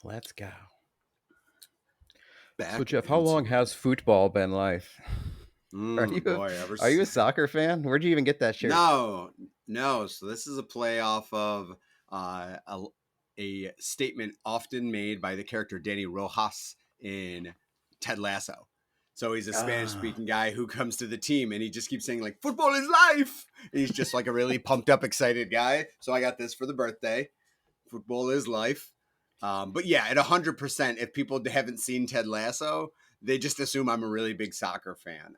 Let's go. So, Back Jeff, how long into it. has football been life? Are you Boy, ever are you a soccer fan? Where'd you even get that shirt? no, no. So this is a play off of uh, a, a statement often made by the character Danny Rojas in Ted Lasso. So he's a Spanish Ah, speaking guy who comes to the team and he just keeps saying like football is life. And he's just like a really pumped up, excited guy. So I got this for the birthday. Football is life. But yeah, at 100%, if people haven't seen Ted Lasso, they just assume I'm a really big soccer fan.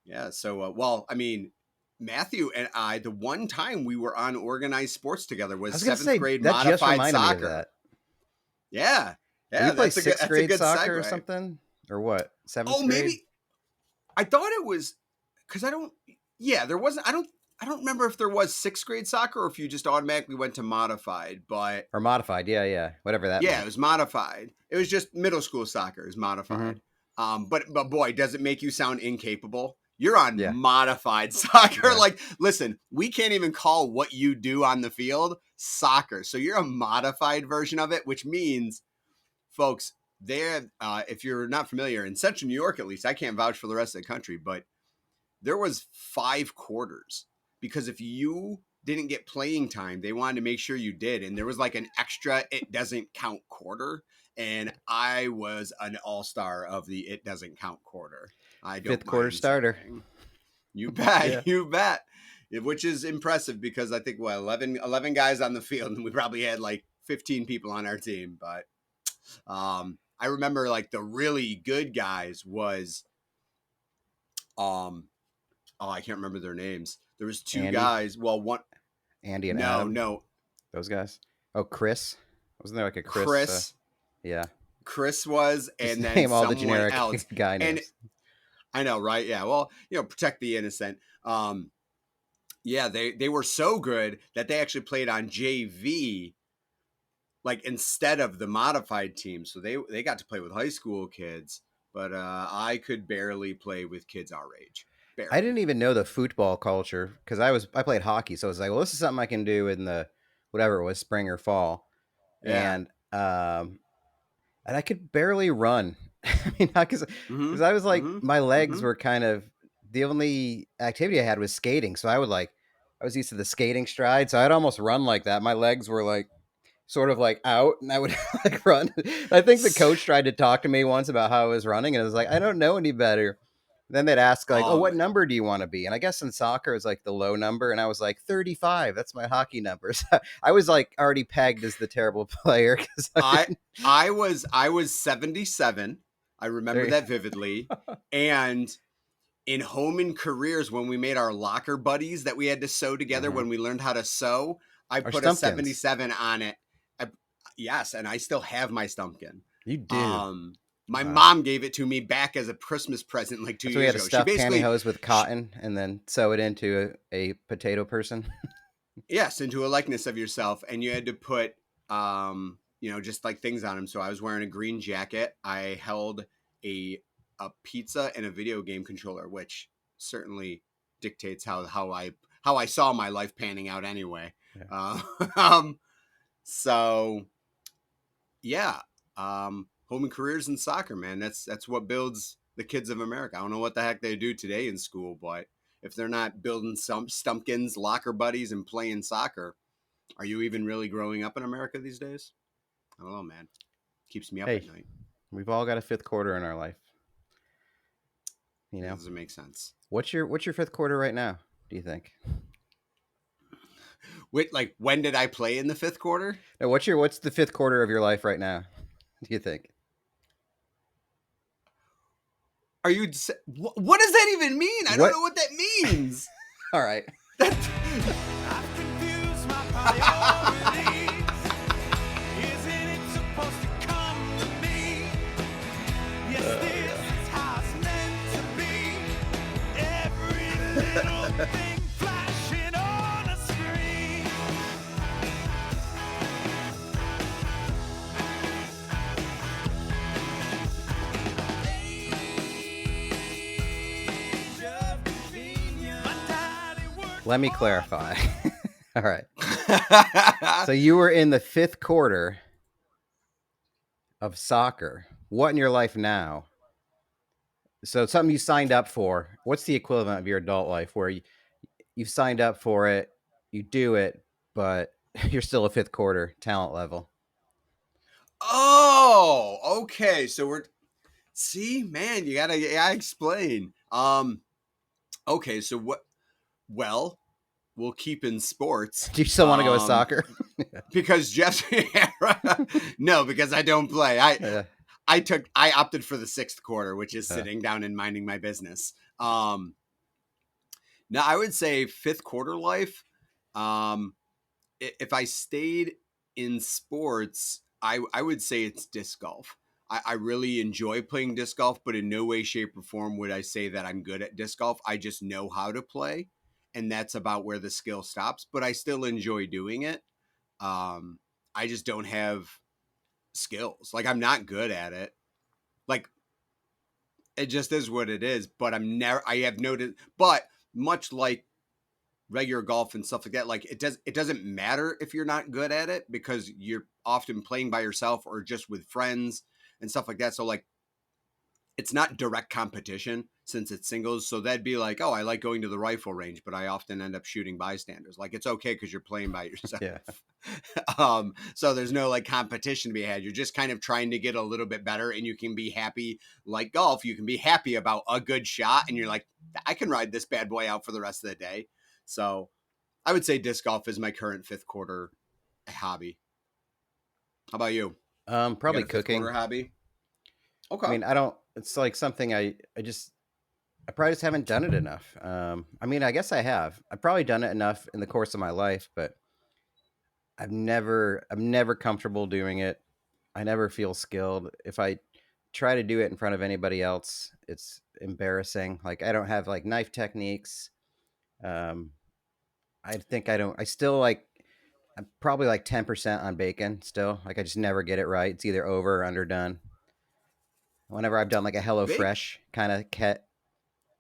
Yeah. So, well, I mean, Matthew and I, the one time we were on organized sports together I was was gonna seventh say grade that just modified reminded me of soccer. that. Yeah. Did we Yeah. play That's sixth a grade good soccer or segue. something, or what? Seventh Oh, grade maybe I thought it was because I don't. Yeah, there wasn't. I don't remember if there was sixth grade soccer or if you just automatically went to modified. But or modified? Yeah, yeah, whatever that yeah, it meant. was modified. It was just middle school soccer is Mm-hmm. modified. But boy, does it make you sound incapable? You're on Yeah, modified soccer. yeah. Like, listen, we can't even call what you do on the field soccer. So you're a modified version of it, which means, folks, there. If you're not familiar, in Central New York, at least, I can't vouch for the rest of the country, but there was 5 quarters because if you didn't get playing time, they wanted to make sure you did, and there was like an extra "it doesn't count" quarter, and I was an all-star of the "it doesn't count" quarter. I don't Fifth quarter mind starter. saying. You bet, Yeah. you bet. Which is impressive because I think what 11 guys on the field, and we probably had like 15 people on our team. But I remember like the really good guys was um, oh, I can't remember their names. There was two Andy, guys. Well, one. Andy and No, Adam, no. those guys. Oh, Chris, wasn't there like a Chris? Chris. Yeah, Chris was, just and then name all the someone generic else. guy And names. I know, right? Yeah. Well, protect the innocent. Yeah, they were so good that they actually played on JV, like instead of the modified team. So they got to play with high school kids, but I could barely play with kids our age. I Barely. didn't even know the football culture because I played hockey, so I was like, well, this is something I can do in the whatever it was, spring or fall, Yeah. and um, and I could barely run. I mean, because Mm-hmm. I was like, Mm-hmm. my legs Mm-hmm. were kind of the only activity I had was skating, so I was used to the skating stride, so I'd almost run like that. My legs were like sort of like out, and I would like run. I think the coach tried to talk to me once about how I was running, and I was like, I don't know any better. Then they'd ask like, "Oh, what Um, number do you want to be?" And I guess in soccer it's like the low number, and I was like 35. That's my hockey number. So I was like already pegged as the terrible player because I I didn't. I was 77. I remember There, that vividly. And in home and careers, when we made our locker buddies that we had to sew together uh-huh. when we learned how to sew, I Or put a Stumpkins. 77 on it. I, yes, and I still have my Stumpkin. You do. Um, my Wow. mom gave it to me back as a Christmas present like two That's where you years had a ago. She stuffed basically, pantyhose with she, cotton and then sew it into a potato person. yes, into a likeness of yourself, and you had to put just like things on him. So I was wearing a green jacket. I held a a pizza and a video game controller, which certainly dictates how I saw my life panning out anyway. Yeah. Uh, um, so yeah, home and careers in soccer, man. That's what builds the kids of America. I don't know what the heck they do today in school, but if they're not building some stumpkins, locker buddies, and playing soccer, are you even really growing up in America these days? I don't know, man. Keeps me up at Hey, night. we've all got a fifth quarter in our life. You It know, doesn't make sense. what's your fifth quarter right now? Do you think? Wait, like when did I play in the fifth quarter? No, what's the fifth quarter of your life right now? Do you think? Are you? What does that even mean? I don't What? know what that means. All right. That. I've confused my priorities. Isn't it supposed to come to me? Yes, this is how it's meant to be. Every little thing flashing on a screen. Age of convenience. My daddy worked Let me hard clarify. for me. All right. So you were in the fifth quarter of soccer. What in your life now? So something you signed up for. What's the equivalent of your adult life where you signed up for it, you do it, but you're still a fifth quarter talent level? Oh, okay. So we're see, man, you gotta explain. Okay, so what? Well, we'll keep in sports. Do you still want to go with soccer? Because Jeff, no, because I don't play. Yeah. I opted for the sixth quarter, which is Uh, sitting down and minding my business. Now I would say fifth quarter life. Um, if I stayed in sports, I would say it's disc golf. I really enjoy playing disc golf, but in no way, shape, or form would I say that I'm good at disc golf. I just know how to play, and that's about where the skill stops. But I still enjoy doing it. Um, I just don't have skills. Like I'm not good at it. Like it just is what it is. But I have noted. But much like regular golf and stuff like that, like it doesn't matter if you're not good at it because you're often playing by yourself or just with friends and stuff like that. So like it's not direct competition since it's singles. So that'd be like, oh, I like going to the rifle range, but I often end up shooting bystanders. Like it's okay because you're playing by yourself. yeah. So there's no like competition to be had. You're just kind of trying to get a little bit better, and you can be happy like golf. You can be happy about a good shot, and you're like, I can ride this bad boy out for the rest of the day. So I would say disc golf is my current fifth quarter hobby. How about you? You got Probably a fifth cooking. quarter hobby? I Okay. mean, I don't. It's like something I probably just haven't done it enough. I mean, I guess I have. I've probably done it enough in the course of my life, but I'm never comfortable doing it. I never feel skilled. If I try to do it in front of anybody else, it's embarrassing. Like I don't have like knife techniques. Um, I think I don't. I still like. I'm probably like 10% on bacon still. Like I just never get it right. It's either over or underdone. Whenever I've done like a Hello Bake? Fresh kind of ket,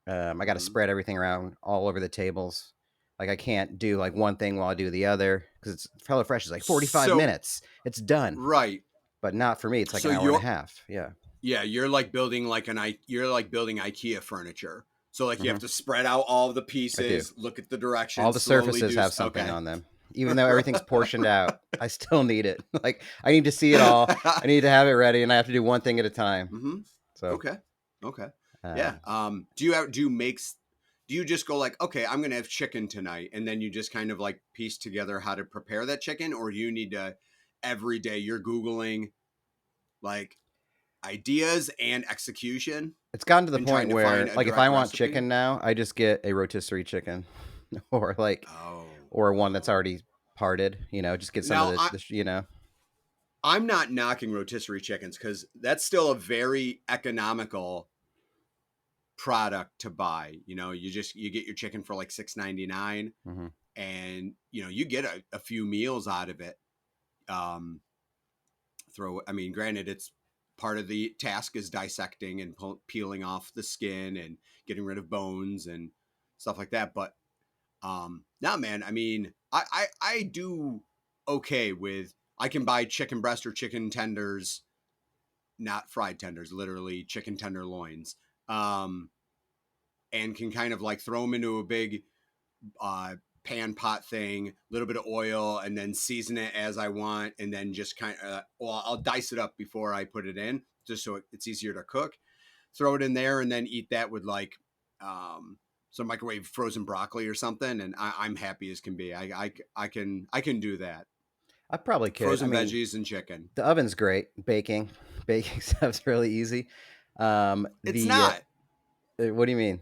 I got to Mhm. spread everything around all over the tables. Like I can't do like one thing while I do the other because it's Hello Fresh is like 45 So minutes. It's done, right. but not for me. It's like So an hour and a you're half. Yeah. you're like building you're like building IKEA furniture. So like you have Hmm. to spread out all the I do. pieces, look at the All directions, the slowly surfaces do. have something Okay. on them, even though everything's portioned out. I still need it. Like I need to see it all. I need to have it ready, and I have to do one thing at a time. hmm So, Okay. Okay. Yeah. um, Do you just go like, okay, I'm gonna have chicken tonight, and then you just kind of like piece together how to prepare that chicken, or do you need to every day you're Googling like ideas and execution it's gotten to the and trying point to find where, a like, if direct I want recipe? chicken now, I just get a rotisserie chicken, or like, Oh. or one that's already parted. Just get some of Now I'm not knocking rotisserie chickens because that's still a very economical product to buy. You get your chicken for like $6.99 hmm and you get a few meals out of it. Um, I mean, granted, it's part of the task is dissecting and peeling off the skin and getting rid of bones and stuff like that. But no, man, I mean, I do okay with I can buy chicken breast or chicken tenders, not fried tenders, literally chicken tenderloins, um, and can kind of like throw them into a big uh, pan pot thing, a little bit of oil, and then season it as I want, and then just kind of, well, I'll dice it up before I put it in, just so it's easier to cook. Throw it in there, and then eat that with like some microwave frozen broccoli or something, and I'm happy as can be. I can do that. I probably could. I Frozen mean, veggies and chicken. the oven's great. Baking stuff's really easy. It's not What do you mean?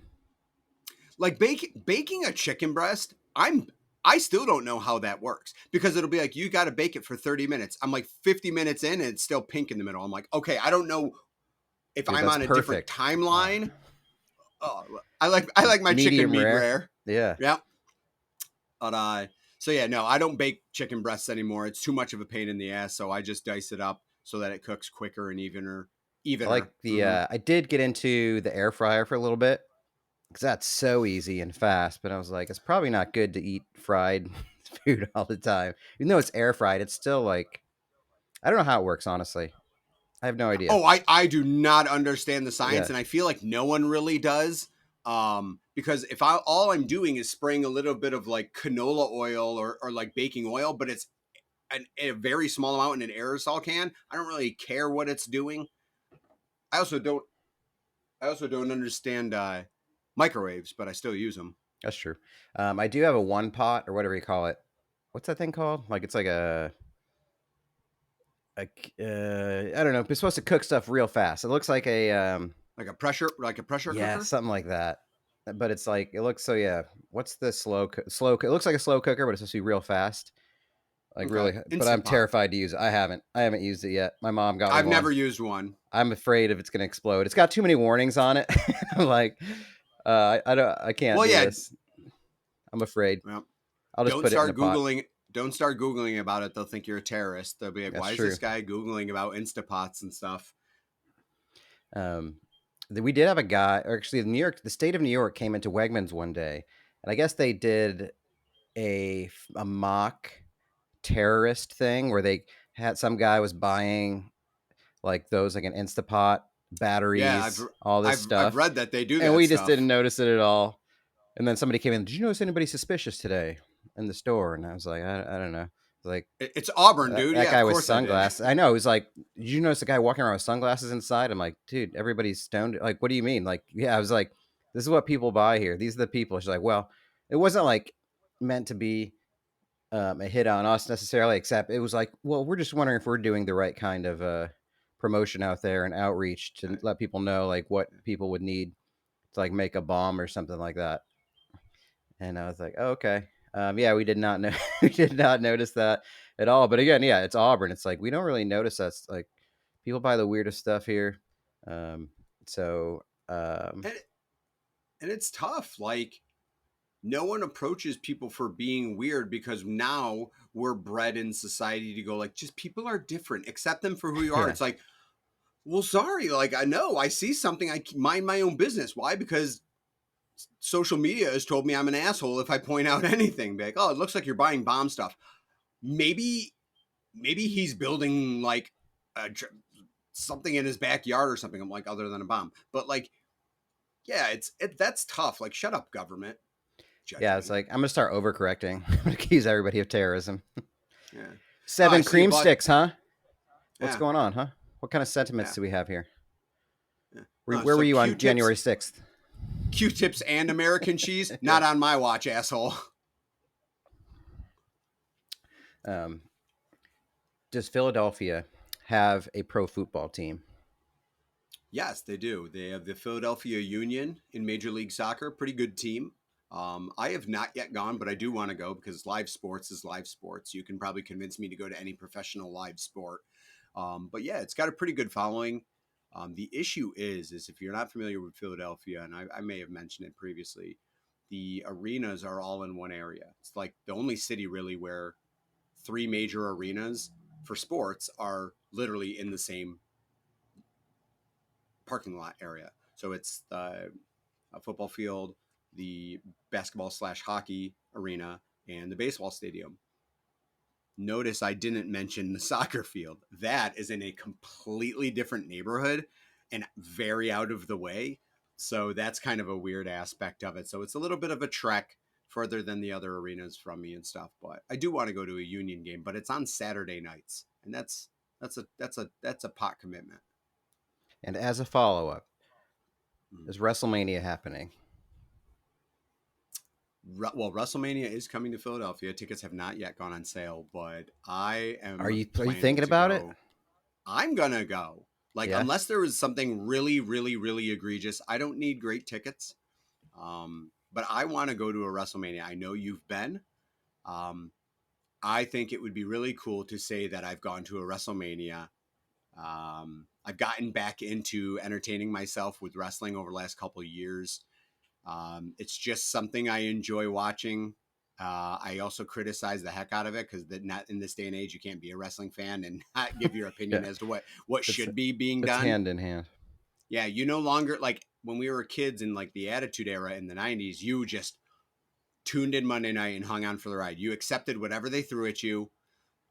like baking a chicken breast. I still don't know how that works because it'll be like you got to bake it for 30 minutes. I'm like 50 minutes in and it's still pink in the middle. I'm like, okay, I don't know if Dude, I'm that's on a different perfect. Ah, timeline. Oh, I like my chicken medium meat rare. rare. Yeah. Yeah. But so yeah, no, I don't bake chicken breasts anymore. It's too much of a pain in the ass, so I just dice it up so that it cooks quicker and evener. I like Evener. the. I did get into the air fryer for a little bit because that's so easy and fast. But I was like, it's probably not good to eat fried food all the time. Even though it's air fried, it's still like I don't know how it works honestly. I have no idea. Oh, I do not understand the science, Yeah. and I feel like no one really does. Because if all I'm doing is spraying a little bit of like canola oil or like baking oil, but it's a very small amount in an aerosol can, I don't really care what it's doing. I also don't understand microwaves, but I still use them. That's true. I do have a one pot or whatever you call it. What's that thing called? Like it's like I don't know. It's supposed to cook stuff real fast. It looks like a Like a pressure yeah, cooker. something like that. But it's like it looks so yeah. What's the slow? It looks like a slow cooker, but it's supposed to be real fast. Like Okay, really, but I'm Instant Pot. terrified to use it. I haven't used it yet. My mom got me I've never one. used one. I'm afraid if it's gonna explode. It's got too many warnings on it. I'm like, I don't, I can't Well, do yeah. this. I'm afraid. Well, I'll just don't put it in a start pot. googling. Don't start googling about it. They'll think you're a terrorist. They'll be like, That's "Why is true. this guy googling about Instapots and stuff?" Um, we did have a guy, or actually, the state of New York came into Wegmans one day, and I guess they did a mock terrorist thing where they had some guy was buying like those like an Instapot Yeah, batteries, all this I've stuff, read that they do and that we just stuff. didn't notice it at all. And then somebody came in. Did you notice anybody suspicious today in the store? And I was like, I don't know. Like It's Auburn, dude. that Yeah, of guy with course I did. sunglasses. I know. He was like, did you notice the guy walking around with sunglasses inside? I'm like, dude, everybody's stoned. Like, what do you mean? Like, yeah, I was like, this is what people buy here. These are the people. She's like, well, it wasn't like meant to be a hit on us necessarily, except it was like, well, we're just wondering if we're doing the right kind of promotion out there and outreach to Right. let people know like what people would need to like make a bomb or something like that. And I was like, oh, okay. Yeah, we did not know. We did not notice that at all. But again, yeah, it's Auburn. It's like we don't really notice that. Like people buy the weirdest stuff here. Um, so and, and it's tough. Like, no one approaches people for being weird because now we're bred in society to go like, just people are different. Accept them for who you are. yeah, It's like, well, sorry. Like, I know I see something. I mind my own business. Why? Because social media has told me I'm an asshole if I point out anything. Be like, oh, it looks like you're buying bomb stuff. Maybe he's building like a, something in his backyard or something. I'm like, other than a bomb. But like, yeah, that's tough. Like, shut up, government. Judge yeah. It's me. like I'm gonna start overcorrecting. I'm gonna accuse everybody of terrorism. Yeah. Oh, I 7 see you cream bought. sticks, huh? What's Yeah. going on, huh? What kind of sentiments Yeah. do we have here? Yeah. Where were So you on Q-tips, January 6th? Q-tips, and American cheese. Yeah. Not on my watch, asshole. Um, does Philadelphia have a pro football team? Yes, they do. They have the Philadelphia Union in Major League Soccer. Pretty good team. I have not yet gone, but I do want to go because live sports is live sports. You can probably convince me to go to any professional live sport. But yeah, it's got a pretty good following. The issue is if you're not familiar with Philadelphia, and I may have mentioned it previously, the arenas are all in one area. It's like the only city really where three major arenas for sports are literally in the same parking lot area. So it's a football field, the basketball / hockey arena, and the baseball stadium. Notice I didn't mention the soccer field. That is in a completely different neighborhood and very out of the way. So that's kind of a weird aspect of it. So it's a little bit of a trek further than the other arenas from me and stuff. But I do want to go to a Union game, but it's on Saturday nights, and that's a pot commitment. And as a follow up, Mm. is WrestleMania happening? Well, WrestleMania is coming to Philadelphia. Tickets have not yet gone on sale, but I Are am you planning thinking to about it? go. I'm gonna go. Like, Yeah. unless there is something really, really, really egregious, I don't need great tickets. But I want to go to a WrestleMania. I know you've been. Um, I think it would be really cool to say that I've gone to a WrestleMania. I've gotten back into entertaining myself with wrestling over the last couple of years. It's just something I enjoy watching. I also criticize the heck out of it because not in this day and age you can't be a wrestling fan and not give your opinion Yeah. as to what It's should be being it's done. hand in hand. Yeah, you no longer like when we were kids in like the Attitude Era in the '90s. You just tuned in Monday night and hung on for the ride. You accepted whatever they threw at you.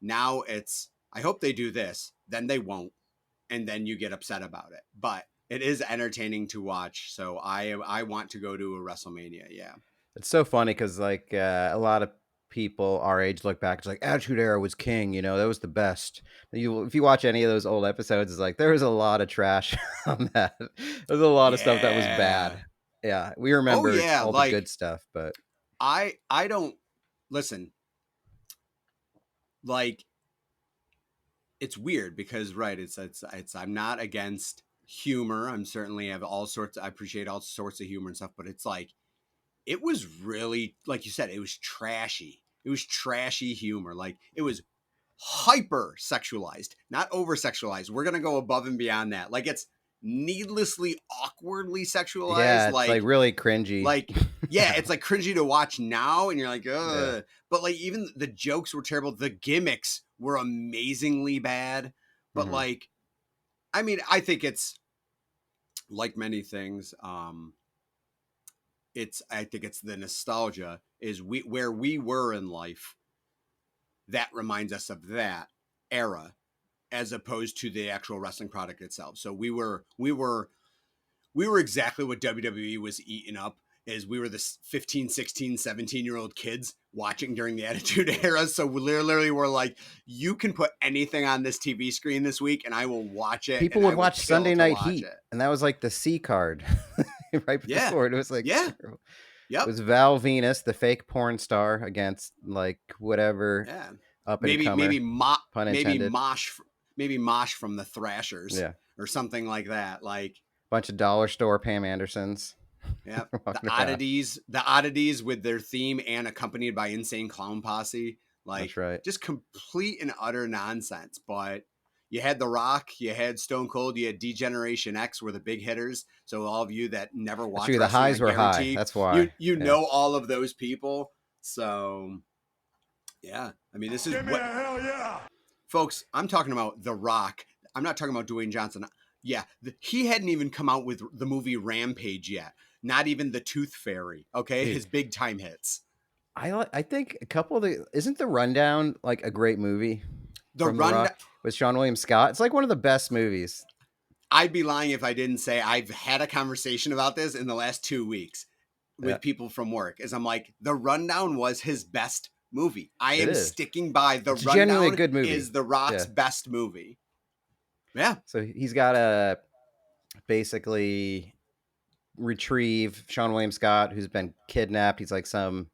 Now it's I hope they do this, then they won't. and then you get upset about it. But it is entertaining to watch. So I want to go to a WrestleMania. Yeah. It's so funny because like a lot of people our age look back. It's like Attitude Era was king. You know, that was the best. If you watch any of those old episodes, it's like there was a lot of trash on that. There's a lot of stuff that was Yeah. bad. Yeah, we Oh remember yeah. all the Like good stuff, but I don't listen. Like it's weird because right, it's I'm not against humor. I'm certainly have all sorts. I appreciate all sorts of humor and stuff, but it's like it was really like you said, it was trashy. It was trashy humor. Like it was hyper sexualized, not over sexualized. We're gonna go above and beyond that. Like it's needlessly awkwardly sexualized. yeah, it's like really cringy. Like yeah, it's like cringy to watch now, and you're like, Yeah. ugh. But like even the jokes were terrible. The gimmicks were amazingly bad. But Mhm. like, I mean, I think it's like many things. I think it's the nostalgia is where we were in life that reminds us of that era as opposed to the actual wrestling product itself. So we were exactly what WWE was eating up is we were the 15, 16, 17-year-old kids watching during the Attitude Era. So we literally were like, you can put anything on this TV screen this week and I will watch it. People And I would will watch kill Sunday to Night watch Heat, it. and that was like the C card right Yeah. before. It was like Yeah. terrible. Yep. It was Val Venus, the fake porn star, against like whatever Yeah. up and comer, pun intended. Maybe Mosh from the Thrashers Yeah, or something like that. Like, bunch of dollar store Pam Andersons. yeah, walking around. the oddities with their theme and accompanied by Insane Clown Posse, like That's right. just complete and utter nonsense. But you had The Rock, you had Stone Cold, you had Degeneration X were the big hitters. So all of you that never That's watch true. The wrestling, highs I were high. guarantee That's why. you Yeah. know all of those people. So yeah, I mean this is Give me what a hell yeah. folks. I'm talking about The Rock. I'm not talking about Dwayne Johnson. Yeah, he hadn't even come out with the movie Rampage yet. Not even the Tooth Fairy. Okay, Dude. his big time hits. I think a couple of isn't the Rundown like a great movie from The Rock with Sean William Scott? It's like one of the best movies. I'd be lying if I didn't say I've had a conversation about this in the last 2 weeks with people from work. As I'm like, The Rundown was his best movie. I am sticking by The Rundown. Genuinely a good movie. Is The Rock's best movie. Yeah. So he's got to basically retrieve Sean William Scott, who's been kidnapped. He's like some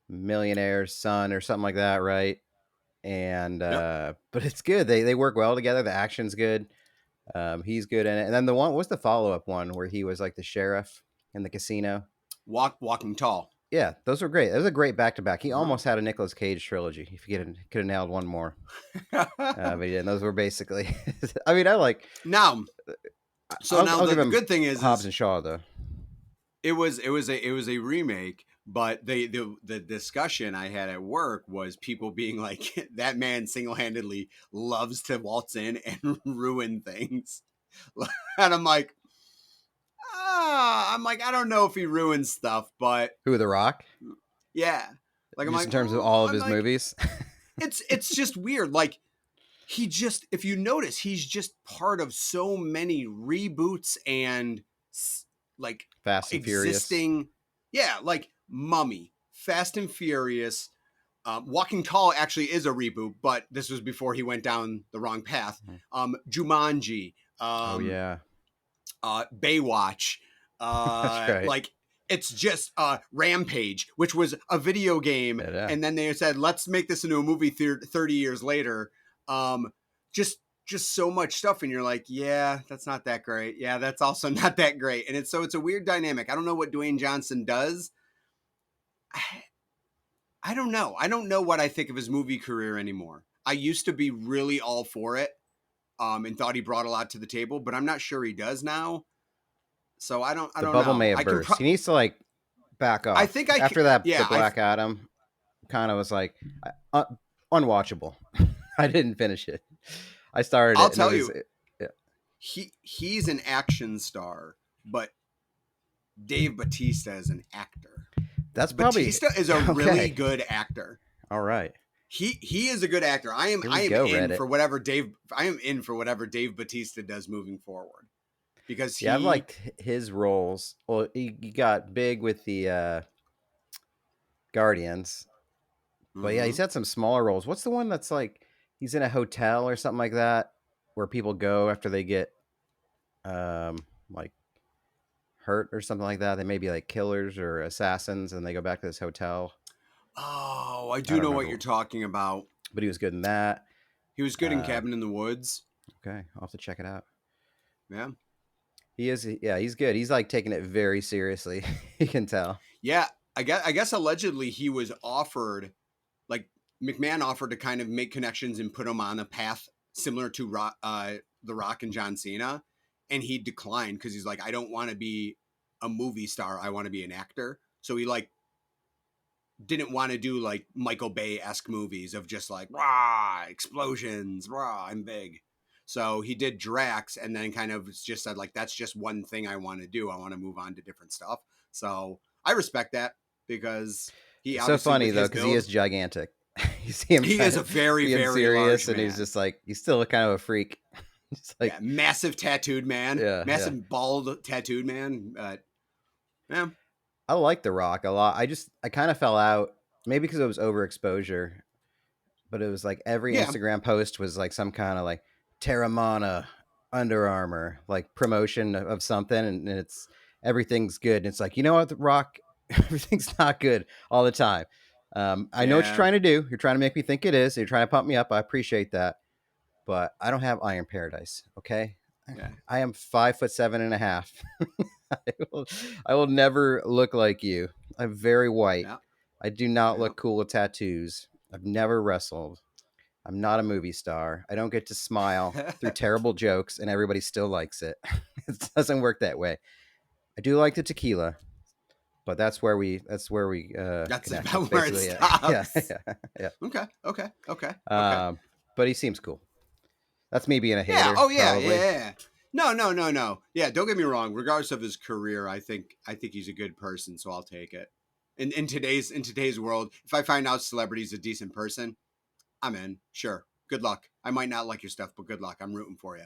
millionaire's son or something like that, right? And but it's good. They work well together. The action's good. He's good in it. And then the one, what's the follow-up one where he was like the sheriff in the casino? Walking Tall. Yeah, those were great. That was a great back-to-back. He almost had a Nicolas Cage trilogy. If you could have nailed one more. But yeah, those were basically. I mean, I like now. So now the good thing is Hobbs and Shaw though. It was a remake, but the discussion I had at work was people being like, that man single-handedly loves to waltz in and ruin things. And I'm like, I don't know if he ruins stuff, but Who, The Rock? Yeah. Like just I'm like, in terms of all of his movies. it's just weird. Like if you notice, he's just part of so many reboots and like Fast and existing, Furious. Yeah, like Mummy, Fast and Furious. Walking Tall actually is a reboot, but this was before he went down the wrong path. Jumanji. Oh yeah. Baywatch. That's right. Like it's just Rampage, which was a video game, and then they said, let's make this into a movie 30 years later. Just so much stuff, and you're like, yeah, that's not that great. Yeah, that's also not that great. And it's a weird dynamic. I don't know what Dwayne Johnson does. I don't know. I don't know what I think of his movie career anymore. I used to be really all for it, and thought he brought a lot to the table, but I'm not sure he does now. So I don't know. The bubble may have burst. He needs to like back off. I think after that, the Black Adam kind of was like unwatchable. I didn't finish it. I started. I'll tell you, he's an action star, but Dave Bautista is an actor. That's probably Bautista is a really good actor. All right. he is a good actor. I Here am we go, in Reddit. for whatever Dave Bautista does moving forward because Yeah, I've he liked his roles. Well, he got big with the Guardians, but yeah, he's Mhm. had some smaller roles. What's the one that's like he's in a hotel or something like that, where people go after they get like hurt or something like that? They may be like killers or assassins, and they go back to this hotel. Oh, I I do don't know what remember, you're talking about. but he was good in that. He was good in Uh, Cabin in the Woods. okay, I'll have to check it out. Yeah. He is, yeah, he's good. He's like taking it very seriously. You can tell. Yeah, I guess allegedly he was offered, like, McMahon offered to kind of make connections and put him on a path similar to The Rock and John Cena, and he declined because he's like, I don't want to be a movie star. I want to be an actor. So he like didn't want to do like Michael Bay esque movies of just like rah explosions, rah I'm big. So he did Drax, and then kind of just said like that's just one thing I want to do. I want to move on to different stuff. So I respect that because he It's so obviously funny with though his because he is build, gigantic. You see him he trying is a to very being very large serious, and he's man. just like he's still kind of a freak. Just like Yeah, massive tattooed man, yeah, yeah. massive bald tattooed man. Yeah, I like The Rock a lot. I kind of fell out maybe because it was overexposure, but it was like every yeah, Instagram post was like some kind of like Terramana Under Armour like promotion of something, and it's everything's good. And it's like you know what, The Rock, everything's not good all the time. I know what you're yeah, trying to do. You're trying to make me think it is. You're trying to pump me up. I appreciate that, but I don't have iron paradise. Okay, yeah, I am 5'7.5". I will, I will never look like you. I'm very white. yeah, I do not yeah. look cool with tattoos. I've never wrestled. I'm not a movie star. I don't get to smile through terrible jokes and everybody still likes it. It doesn't work that way. I do like the tequila, but that's where we That's connect. That's about where it basically it. Yeah, stops. yeah, yeah. Okay, okay, okay, okay. But he seems cool. That's me being a Yeah. hater, Oh yeah. probably. Yeah. Yeah. No. No. No. No. Yeah. Don't get me wrong. Regardless of his career, I think he's a good person. So I'll take it. In today's world, if I find out celebrity's a decent person, I'm in. Sure. Good luck. I might not like your stuff, but good luck. I'm rooting for you.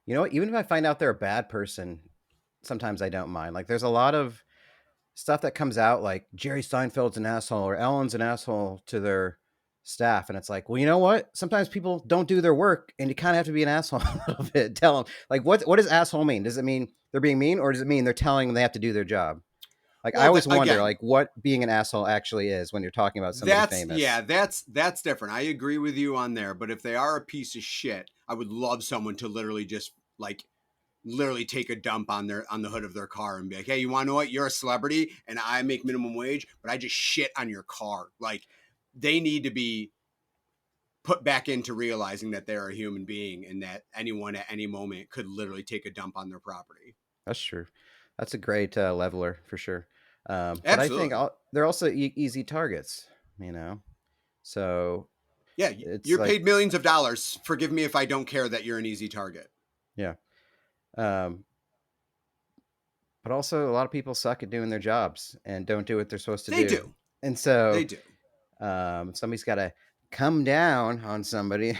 You know what? Even if I find out they're a bad person, sometimes I don't mind. Like, there's a lot of stuff that comes out like Jerry Seinfeld's an asshole or Ellen's an asshole to their staff. And it's like, well, you know what? Sometimes people don't do their work and you kind of have to be an asshole a little bit. Tell them, like, what does asshole mean? Does it mean they're being mean or does it mean they're telling them they have to do their job? Like, I Well, always wonder, again, like, what being an asshole actually is when you're talking about somebody that's yeah, famous. that's different. I agree with you on there. But if they are a piece of shit, I would love someone to literally just like literally take a dump on the hood of their car and be like, "Hey, you want to know what? You're a celebrity, and I make minimum wage, but I just shit on your car." Like, they need to be put back into realizing that they're a human being and that anyone at any moment could literally take a dump on their property. That's true. That's a great leveler for sure. But I think Absolutely. they're also easy targets, you know? So Yeah, it's you're like, paid millions of dollars. Forgive me if I don't care that you're an easy target. yeah. Um, but also, a lot of people suck at doing their jobs and don't do what they're supposed to They do. do. And They so, do. somebody's got to come down on somebody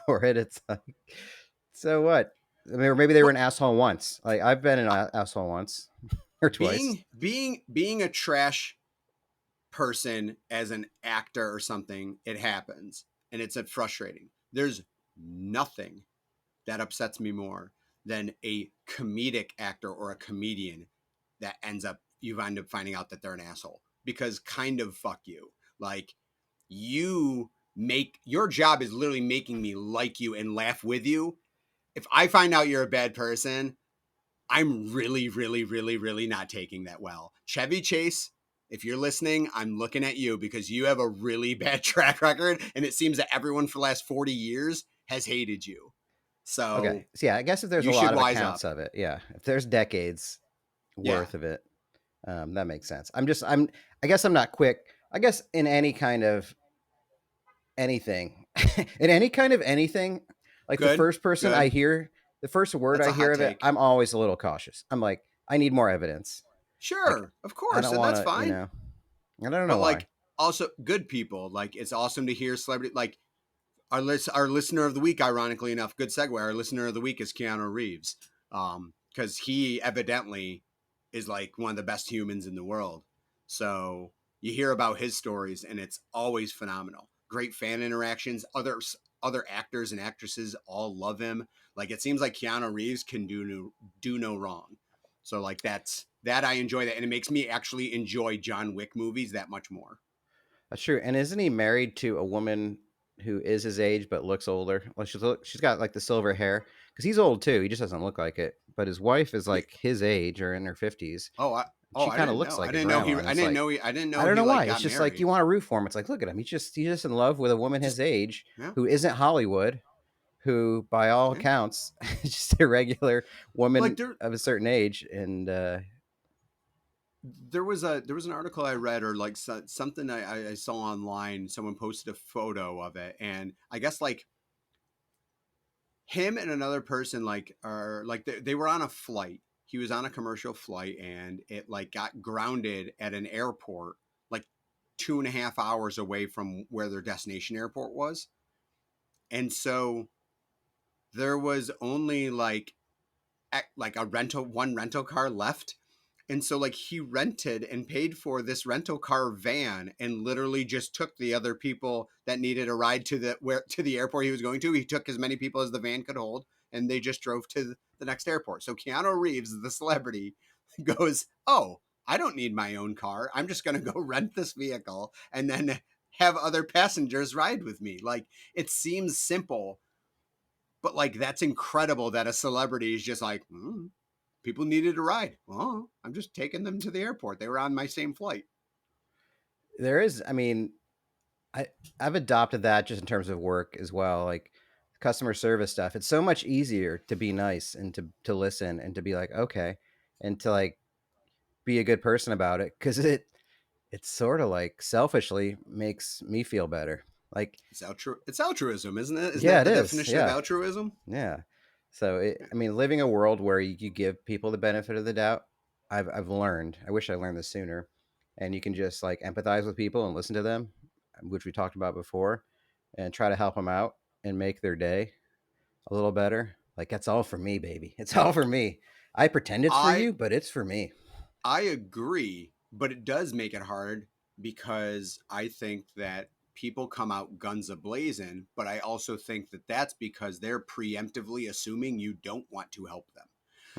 for it. It's like, so what? I mean, or maybe they were an Well, asshole once. Like I've been an asshole once or twice. being a trash person as an actor or something, it happens, and it's frustrating. There's nothing that upsets me more than a comedic actor or a comedian that you end up finding out that they're an asshole, because kind of fuck you. Like, you make your job is literally making me like you and laugh with you. If I find out you're a bad person, I'm really, really, really, really not taking that well. Chevy Chase, if you're listening, I'm looking at you because you have a really bad track record, and it seems that everyone for the last 40 years has hated you. So Okay. So yeah, I guess if there's a you should lot of wise accounts up. of it, yeah. If there's decades Yeah. worth of it, that makes sense. I guess I'm not quick. I guess in any kind of anything, in any kind of anything, like Good. Good. the first word That's I a hear hot of it, take. I'm always a little cautious. I'm like, I need more evidence. Like, Sure. Of I course. don't And want that's to, fine. I don't know But why. like also good people. Like it's awesome to hear celebrity like our listener of the week, ironically enough, good segue. Our listener of the week is Keanu Reeves, because he evidently is like one of the best humans in the world. So you hear about his stories, and it's always phenomenal. Great fan interactions. Other actors and actresses all love him. Like it seems like Keanu Reeves can do no wrong. So like that I enjoy that, and it makes me actually enjoy John Wick movies that much more. That's true. And isn't he married to a woman who is his age but looks older? Like she's got like the silver hair because he's old too. He just doesn't look like it. But his wife is like his age or in her 50s. Oh, She I kind of didn't looks know. like a grandma, and it's like I didn't I know don't he know like why. It's got just like you married. want to root for him. It's like look at him. He's just in love with a woman his Just age yeah, who isn't Hollywood, who by all yeah. accounts is just a regular Like woman of a certain age. And there was an article I read or like something I saw online. Someone posted a photo of it, and I guess like him and another person like are like they were on a flight. He was on a commercial flight, and it like got grounded at an airport like 2.5 hours away from where their destination airport was, and so there was only like a rental car left. And so like he rented and paid for this rental car van and literally just took the other people that needed a ride to the airport he was going to. He took as many people as the van could hold, and they just drove to the next airport. So Keanu Reeves, the celebrity, goes, "Oh, I don't need my own car. I'm just going to go rent this vehicle and then have other passengers ride with me." Like it seems simple, but like that's incredible that a celebrity is just like, people needed a ride. Oh, I'm just taking them to the airport. They were on my same flight. there is, I mean, I I've adopted that just in terms of work as well, like customer service stuff. It's so much easier to be nice and to listen and to be like, okay, and to like be a good person about it because it's sort of like selfishly makes me feel better. Like, It's altruism, isn't it? Isn't yeah, that it the is. definition of Yeah, altruism? yeah. So I mean, living a world where you give people the benefit of the doubt, I've learned. I wish I learned this sooner. And you can just like empathize with people and listen to them, which we talked about before, and try to help them out and make their day a little better. Like that's all for me, baby. It's all for me. I pretend it's for I you, but it's for me. I agree, but it does make it hard because I think that people come out guns a blazing, but I also think that that's because they're preemptively assuming you don't want to help them.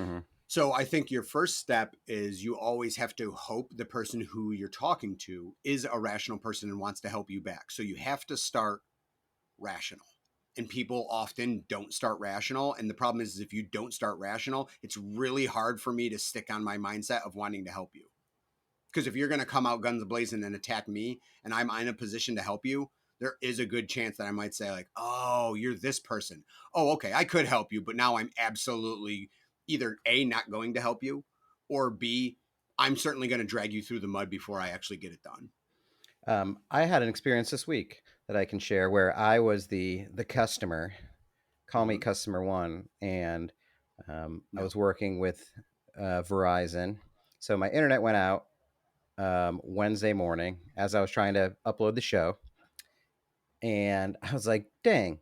Hmm. So I think your first step is you always have to hope the person who you're talking to is a rational person and wants to help you back. So you have to start rational. And people often don't start rational. And the problem is if you don't start rational, it's really hard for me to stick on my mindset of wanting to help you. Because if you're going to come out guns blazing and attack me and I'm in a position to help you, there is a good chance that I might say, like, oh, you're this person. Oh, okay, I could help you, but now I'm absolutely either A, not going to help you, or B, I'm certainly going to drag you through the mud before I actually get it done. I had an experience this week that I can share where I was the customer. Call me Mm-hmm. customer one, and I No. was working with Verizon. So my internet went out Wednesday morning as I was trying to upload the show, and I was like, "Dang!"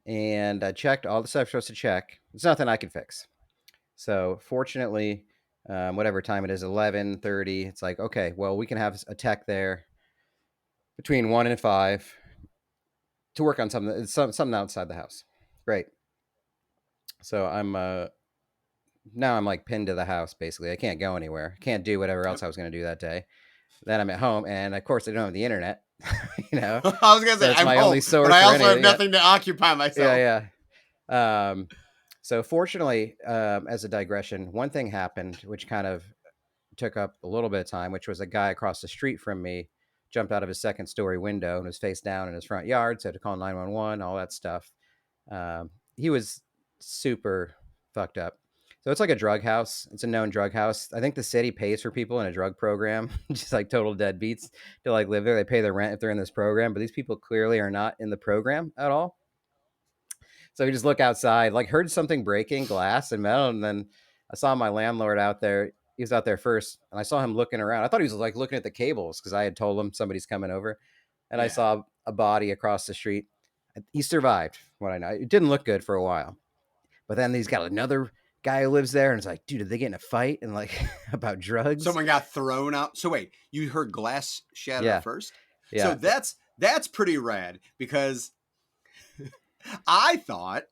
And I checked all the stuff I'm supposed to check. There's nothing I can fix. So fortunately, whatever time it is, 11:30. It's like, okay, well, we can have a tech there between 1 and 5 to work on something outside the house. Great. So now I'm like pinned to the house basically. I can't go anywhere. Can't do whatever else Yep. I was going to do that day. Then I'm at home, and of course I don't have the internet. you know, I was going to so say, it's I'm my only home, but source I for also have anything. Yeah, nothing to occupy myself. yeah, yeah. So fortunately, as a digression, one thing happened which kind of took up a little bit of time, which was a guy across the street from me jumped out of his second story window and was face down in his front yard. So I had to call 911, all that stuff. He was super fucked up. So it's like a drug house. It's a known drug house. I think the city pays for people in a drug program, just like total deadbeats to like live there. They pay their rent if they're in this program, but these people clearly are not in the program at all. So we just look outside, like heard something breaking glass and metal, and then I saw my landlord out there. he was out there first, and I saw him looking around. I thought he was like looking at the cables because I had told him somebody's coming over, and I Yeah. saw a body across the street. He survived. What I know, it didn't look good for a while, but then he's got another guy who lives there, and it's like, dude, did they get in a fight and like about drugs? Someone got thrown out. So wait, you heard glass shatter Yeah, first? So yeah. that's pretty rad because I thought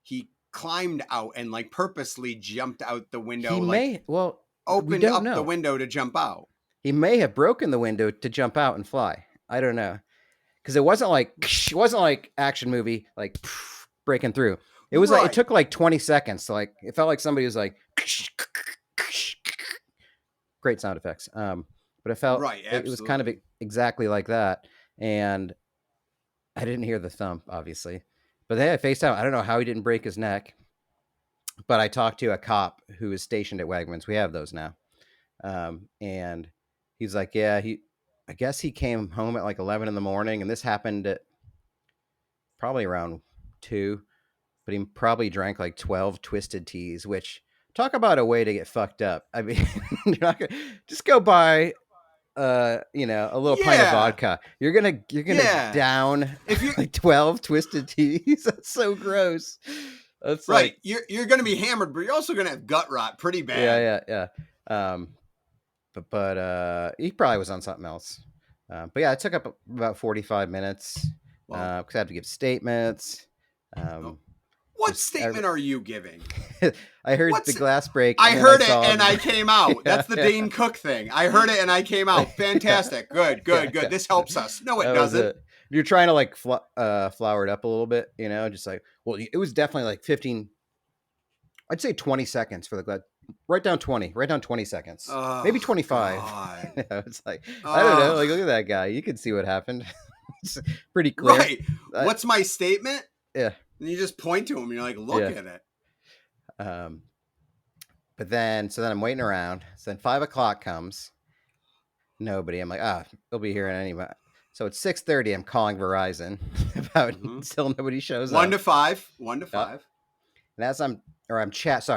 he climbed out and like purposely jumped out the window, He like may. Well, we opened don't up the know. window to jump out. He may have broken the window to jump out and fly. I don't know, because it wasn't like action movie like breaking through. It was like it Right. took like 20 seconds. So like it felt like somebody was like great sound effects. But it felt Right, it was kind of absolutely. exactly like that, and I didn't hear the thump, obviously. But then I faced out. I don't know how he didn't break his neck, but I talked to a cop who is stationed at Wegmans. We have those now, and he's like, yeah, I guess he came home at like 11 in the morning, and this happened at probably around 2, but he probably drank like 12 twisted teas, which talk about a way to get fucked up. I mean, you're not gonna just go buy a little pint of Yeah. vodka. You're gonna Yeah. down If you like 12 twisted teas. That's so gross. That's right, like you're gonna be hammered, but you're also gonna have gut rot pretty bad. yeah. But he probably was on something else. But yeah, it took up about 45 minutes Well, because I had to give statements. oh, what Just statement are you giving? I heard What's the glass break. I And then I heard it saw and I came out. That's the Yeah. Dane Cook thing. I heard it and I came out. Fantastic. Good. Yeah. This helps us. No, it That was doesn't. it. You're trying to like flower it up a little bit, just like, well, it was definitely like 15. I'd say 20 seconds for the glass. Write down 20 seconds, maybe Oh 25. God. It's like, I don't know. Like, look at that guy. You can see what happened. It's pretty clear. Right. What's my statement? Yeah. And you just point to him and you're like, look at it. But then I'm waiting around. So then 5 o'clock comes. Nobody. I'm like, they'll be here in any minute. So it's 6:30. I'm calling Verizon about still nobody shows 1 up. to 5. 1 to 5. And as I'm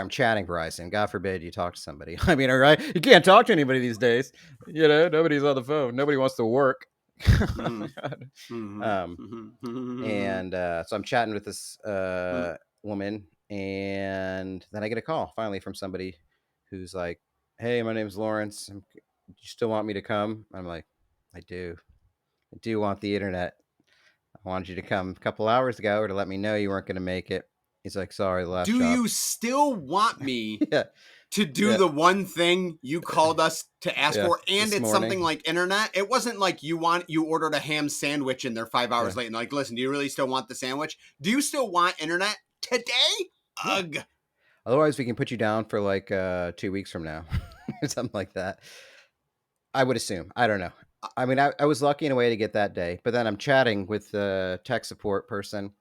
chatting Verizon. God forbid you talk to somebody. I mean, all right, you can't talk to anybody these days. Nobody's on the phone. Nobody wants to work. And so I'm chatting with this woman, and then I get a call finally from somebody who's like, "Hey, my name's Lawrence. Do you still want me to come?" I'm like, "I do. I do want the internet. I wanted you to come a couple hours ago to let me know you weren't going to make it." He's like, "Sorry, the last Do job." you still want me Yeah. to do Yeah. the one thing you called us to ask Yeah, for? And this it's morning. something like internet. It wasn't like you ordered a ham sandwich and they're 5 hours Yeah. late and like, listen, do you really still want the sandwich? Do you still want internet today? Ugh. Otherwise, we can put you down for like 2 weeks from now, or something like that. I would assume. I don't know. I mean, I was lucky in a way to get that day, but then I'm chatting with the tech support person,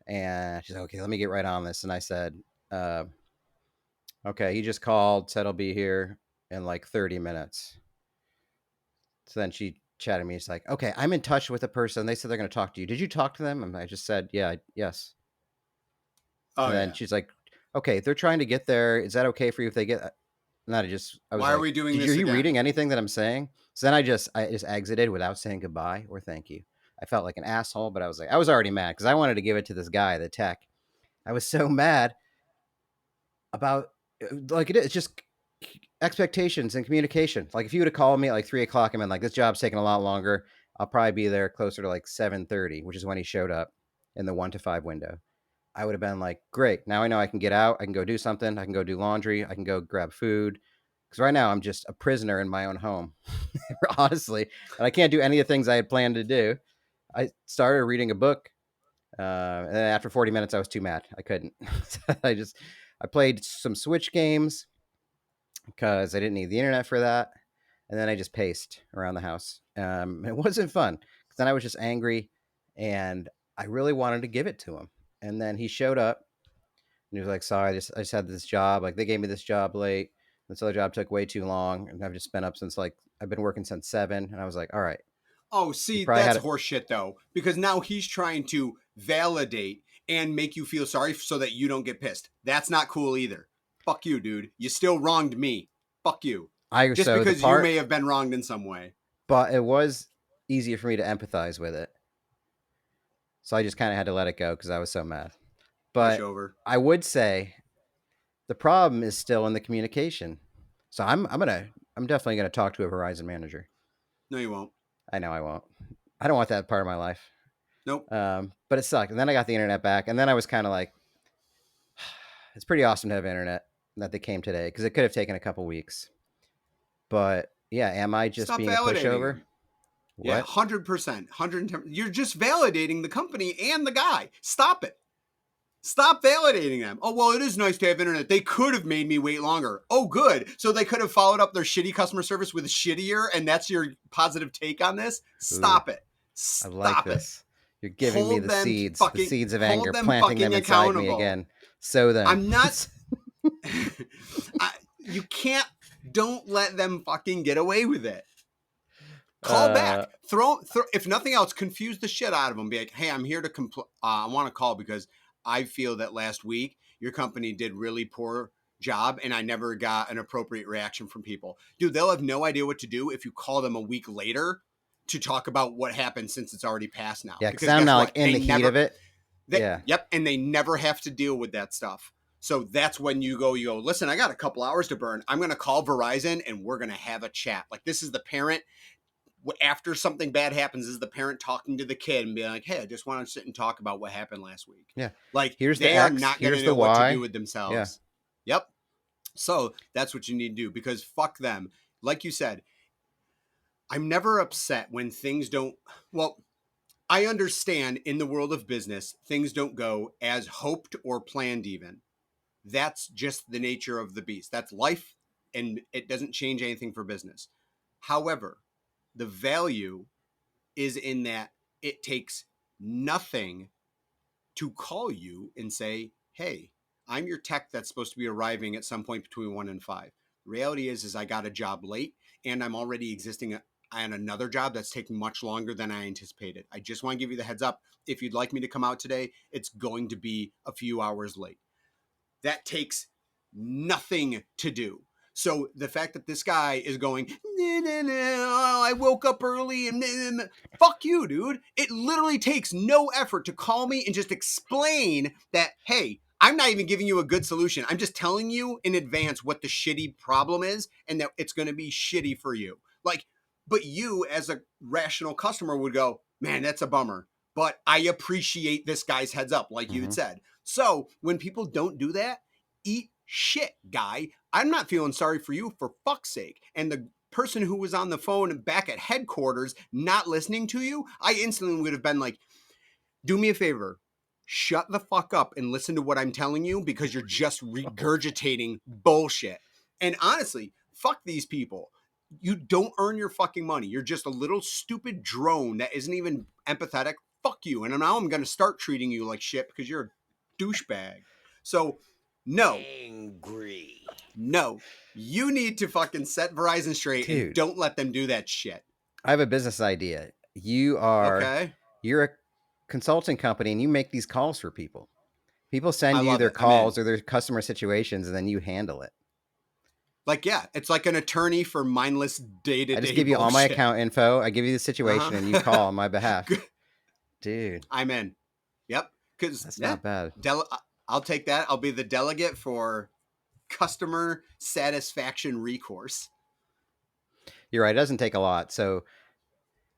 and she's like, "Okay, let me get right on this." And I said, "Okay, he just called, said he'll be here in like 30 minutes." So then she chatted me. She's like, "Okay, I'm in touch with a person. They said they're going to talk to you. Did you talk to them?" And I just said, "Yeah, yes." Oh, And then yeah. she's like, "Okay, they're trying to get there. Is that okay for you if they get?" Not just. I was Why are like, we doing "Did this you again?" reading anything that I'm saying?" So then I just exited without saying goodbye or thank you. I felt like an asshole, but I was like, I was already mad because I wanted to give it to this guy, the tech. I was so mad about like it's just expectations and communication. Like if you would have called me at like 3 o'clock and been like, "This job's taking a lot longer," I'll probably be there closer to like 7:30, which is when he showed up in the 1 to 5 window. I would have been like, "Great, now I know I can get out. I can go do something. I can go do laundry. I can go grab food." Because right now I'm just a prisoner in my own home, honestly, and I can't do any of the things I had planned to do. I started reading a book, and then after 40 minutes, I was too mad. I couldn't. So I played some Switch games because I didn't need the internet for that, and then I just paced around the house. It wasn't fun because then I was just angry, and I really wanted to give it to him. And then he showed up, and he was like, "Sorry, I just had this job. Like they gave me this job late. This other job took way too long, and I've just been up since like I've been working since 7." And I was like, "All right." Oh, He see, probably that's had it. horseshit though, because now he's trying to validate and make you feel sorry so that you don't get pissed. That's not cool either. Fuck you, dude. You still wronged me. fuck you. I Just so the because you part, may have been wronged in some way. but it was easier for me to empathize with it. So I just kind of had to let it go because I was so mad. But Pushover. I would say the problem is still in the communication. So I'm definitely gonna talk to a Verizon manager. No, you won't. I know I won't. I don't want that part of my life. Nope. But it sucked. And then I got the internet back, and then I was kind of like, it's pretty awesome to have internet that they came today because it could have taken a couple weeks. But yeah, am I just Stop being a validating pushover? them. Yeah, What? 100%, 110. You're just validating the company and the guy. Stop it. Stop validating them. Oh, well, it is nice to have internet. They could have made me wait longer. Oh, good. So they could have followed up their shitty customer service with shittier, and that's your positive take on this? Ooh, Stop it. I like Stop it. this. You're giving me Hold them the fucking, seeds of hold anger, them planting them fucking inside me accountable. again. Sow them. I'm not. You can't. Don't let them fucking get away with it. Call back. Throw. If nothing else, confuse the shit out of them. Be like, hey, I'm here to I want to call because I feel that last week your company did really poor job and I never got an appropriate reaction from people. Dude, they'll have no idea what to do if you call them a week later to talk about what happened since it's already passed now. Yeah, because I'm not like in the heat of it. Yeah. Yep, and they never have to deal with that stuff. So that's when you go, listen, I got a couple hours to burn. I'm going to call Verizon and we're going to have a chat. Like, this is the parent. After something bad happens, is the parent talking to the kid and being like, hey, I just want to sit and talk about what happened last week. Yeah. Like, Here's they the are X, not going to here's know the what Y. to do with themselves. Yeah. Yep. So that's what you need to do because fuck them. Like you said, I'm never upset when things don't, well, I understand in the world of business, things don't go as hoped or planned even. That's just the nature of the beast. That's life, and it doesn't change anything for business. However, the value is in that it takes nothing to call you and say, hey, I'm your tech that's supposed to be arriving at some point between 1 and 5. The reality is I got a job late and I'm already existing on another job that's taking much longer than I anticipated. I just want to give you the heads up. If you'd like me to come out today, it's going to be a few hours late. That takes nothing to do. So the fact that this guy is going, I woke up early and fuck you, dude. It literally takes no effort to call me and just explain that, hey, I'm not even giving you a good solution. I'm just telling you in advance what the shitty problem is and that it's going to be shitty for you. Like, but you as a rational customer would go, man, that's a bummer. But I appreciate this guy's heads up, like you had said. So when people don't do that, eat shit, guy. I'm not feeling sorry for you for fuck's sake. And the person who was on the phone back at headquarters not listening to you, I instantly would have been like, do me a favor. Shut the fuck up and listen to what I'm telling you because you're just regurgitating bullshit. And honestly, fuck these people. You don't earn your fucking money. You're just a little stupid drone that isn't even empathetic. Fuck you. And now I'm going to start treating you like shit because you're a douchebag. So, no. Angry. No. You need to fucking set Verizon straight and don't let them do that shit. I have a business idea. You're a consulting company and you make these calls for people. People send you their calls or their customer situations and then you handle it. Like, yeah, it's like an attorney for mindless day-to-day I just give you all my account info. I give you the situation and you call on my behalf. Dude. I'm in. Yep. Because that's not bad. I'll take that. I'll be the delegate for customer satisfaction recourse. You're right. It doesn't take a lot. So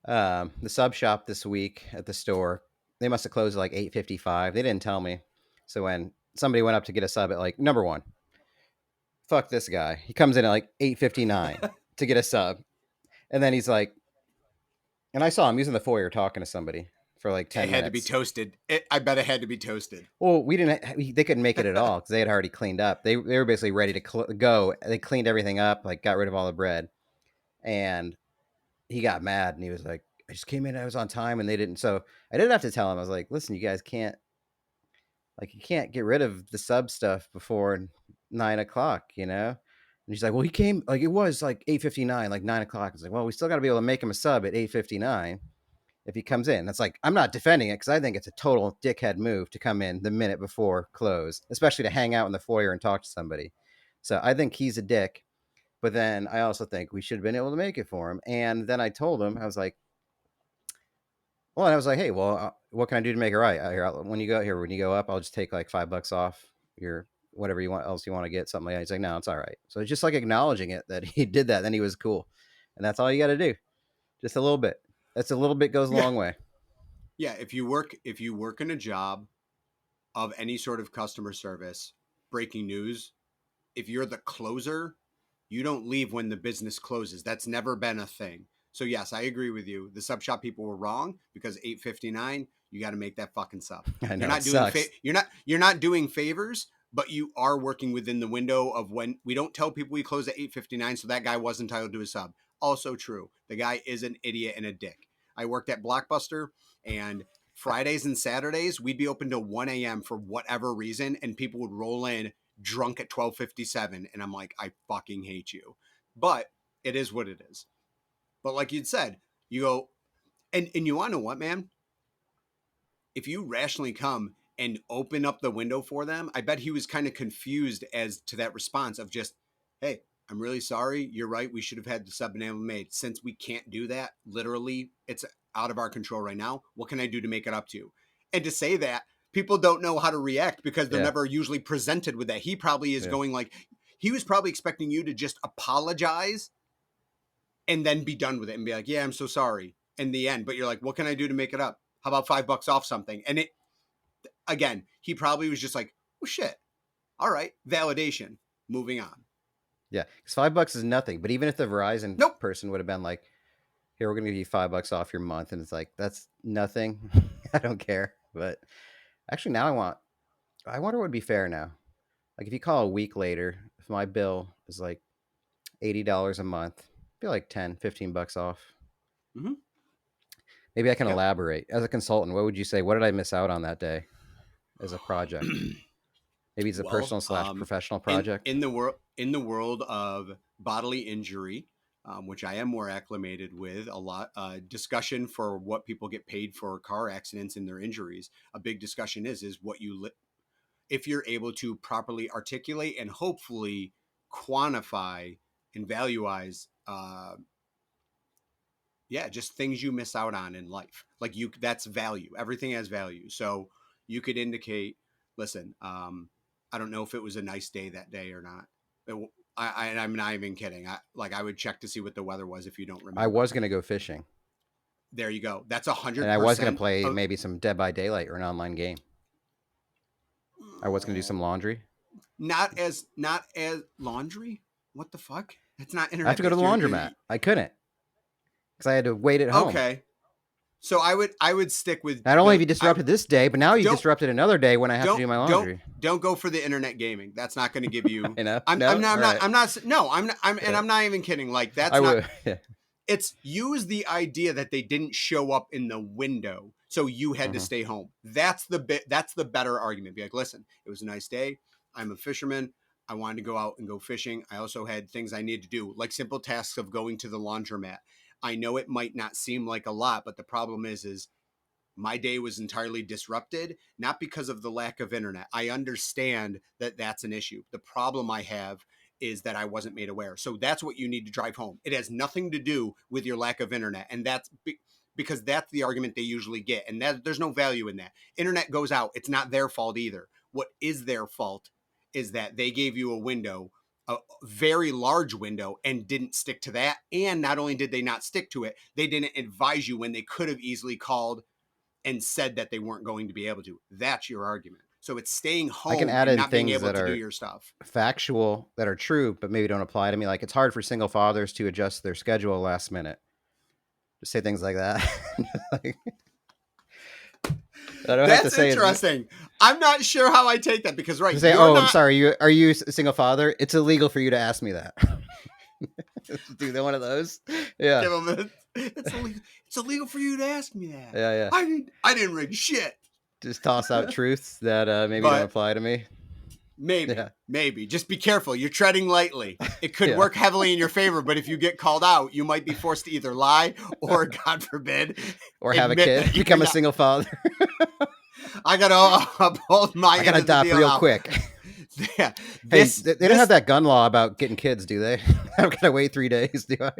the sub shop this week at the store, they must have closed at like 8:55. They didn't tell me. So when somebody went up to get a sub at like number one, fuck this guy. He comes in at like 8:59 to get a sub. And then he's like, and I saw him using the foyer talking to somebody for like 10 minutes. It had to be toasted. I bet it had to be toasted. Well, they couldn't make it at all because they had already cleaned up. They were basically ready to go. They cleaned everything up, like got rid of all the bread. And he got mad and he was like, I just came in, I was on time and they didn't. So I didn't have to tell him. I was like, listen, you guys can't, you can't get rid of the sub stuff before 9 o'clock, you know? And he's like, well, he came, like, it was like 8:59, like 9 o'clock. It's like, well, we still got to be able to make him a sub at 8:59 if he comes in. That's like, I'm not defending it because I think it's a total dickhead move to come in the minute before close, especially to hang out in the foyer and talk to somebody. So I think he's a dick. But then I also think we should have been able to make it for him. And then I told him, I was like, well, I was like, hey, well, what can I do to make it right? When you go up, I'll just take like $5 off your whatever you want else you want to get, something like that. He's like, no, it's all right. So it's just like acknowledging it that he did that. Then he was cool, and that's all you got to do, just a little bit. That's a little bit goes a Yeah. long way. Yeah, if you work in a job of any sort of customer service, breaking news, if you're the closer, you don't leave when the business closes. That's never been a thing. So yes, I agree with you. The sub shop people were wrong because 8:59, you got to make that fucking sub. I know You're not it doing sucks. you're not doing favors, but you are working within the window of when we don't tell people we close at 8:59, so that guy was entitled to a sub. Also true. The guy is an idiot and a dick. I worked at Blockbuster, and Fridays and Saturdays we'd be open to 1 a.m. for whatever reason, and people would roll in drunk at 12:57, and I'm like, I fucking hate you. But it is what it is. But like you'd said, you go, and you want to know what, man? If you rationally come and open up the window for them, I bet he was kind of confused as to that response of just, hey, I'm really sorry. You're right. We should have had the sub enamel made. Since we can't do that, literally, it's out of our control right now. What can I do to make it up to you? And to say that, people don't know how to react because they're never usually presented with that. He probably is going like, he was probably expecting you to just apologize and then be done with it and be like, yeah, I'm so sorry in the end. But you're like, what can I do to make it up? How about $5 off something? And it, again, he probably was just like, oh shit. All right. Validation. Moving on. Yeah. Because $5 is nothing. But even if the Verizon person would have been like, here, we're going to give you $5 off your month. And it's like, that's nothing. I don't care. But actually now I wonder what would be fair now. Like if you call a week later, if my bill is like $80 a month, I feel like $10-15 off. Mm-hmm. Maybe I can elaborate. As a consultant, what would you say? What did I miss out on that day as a project? Maybe it's a personal / professional project. In the world of bodily injury, which I am more acclimated with, a lot discussion for what people get paid for car accidents and their injuries. A big discussion is what you if you're able to properly articulate and hopefully quantify and valueize just things you miss out on in life. Like that's value. Everything has value. So you could indicate, listen, I don't know if it was a nice day that day or not. I'm not even kidding. I would check to see what the weather was if you don't remember. I was going to go fishing. There you go. That's 100%. And I was going to play maybe some Dead by Daylight or an online game. I was going to do some laundry. Not as laundry? What the fuck? That's not internet. I have to go to the laundromat. I couldn't. Because I had to wait at home. Okay. So I would stick with. Not only have you disrupted this day, but now you disrupted another day when I have to do my laundry. Don't go for the internet gaming. That's not going to give you. I'm not even kidding. Like that's not. It's use the idea that they didn't show up in the window, so you had to stay home. That's the better argument. Be like, listen, it was a nice day. I'm a fisherman. I wanted to go out and go fishing. I also had things I needed to do, like simple tasks of going to the laundromat. I know it might not seem like a lot, but the problem is my day was entirely disrupted, not because of the lack of internet. I understand that that's an issue. The problem I have is that I wasn't made aware. So that's what you need to drive home. It has nothing to do with your lack of internet. And that's because that's the argument they usually get. And there's no value in that. Internet goes out. It's not their fault either. What is their fault is that they gave you a window, a very large window, and didn't stick to that. And not only did they not stick to it, they didn't advise you when they could have easily called and said that they weren't going to be able to. That's your argument. So it's staying home I can add and in not being things able that to are do your stuff. Factual, that are true, but maybe don't apply to me. Like it's hard for single fathers to adjust their schedule last minute. Just say things like that. That's interesting. I'm not sure how I take that because say, I'm sorry. Are you a single father? It's illegal for you to ask me that. Do they one of those? Yeah. Give them it's illegal for you to ask me that. Yeah. I didn't rig shit. Just toss out truths that maybe don't apply to me. Maybe. Just be careful. You're treading lightly. It could work heavily in your favor, but if you get called out, you might be forced to either lie or, God forbid, or have a kid, become a single father. I gotta uphold my. I gotta adopt real quick. Yeah, Hey, this they don't have this that gun law about getting kids, do they? I'm gonna wait 3 days, do I?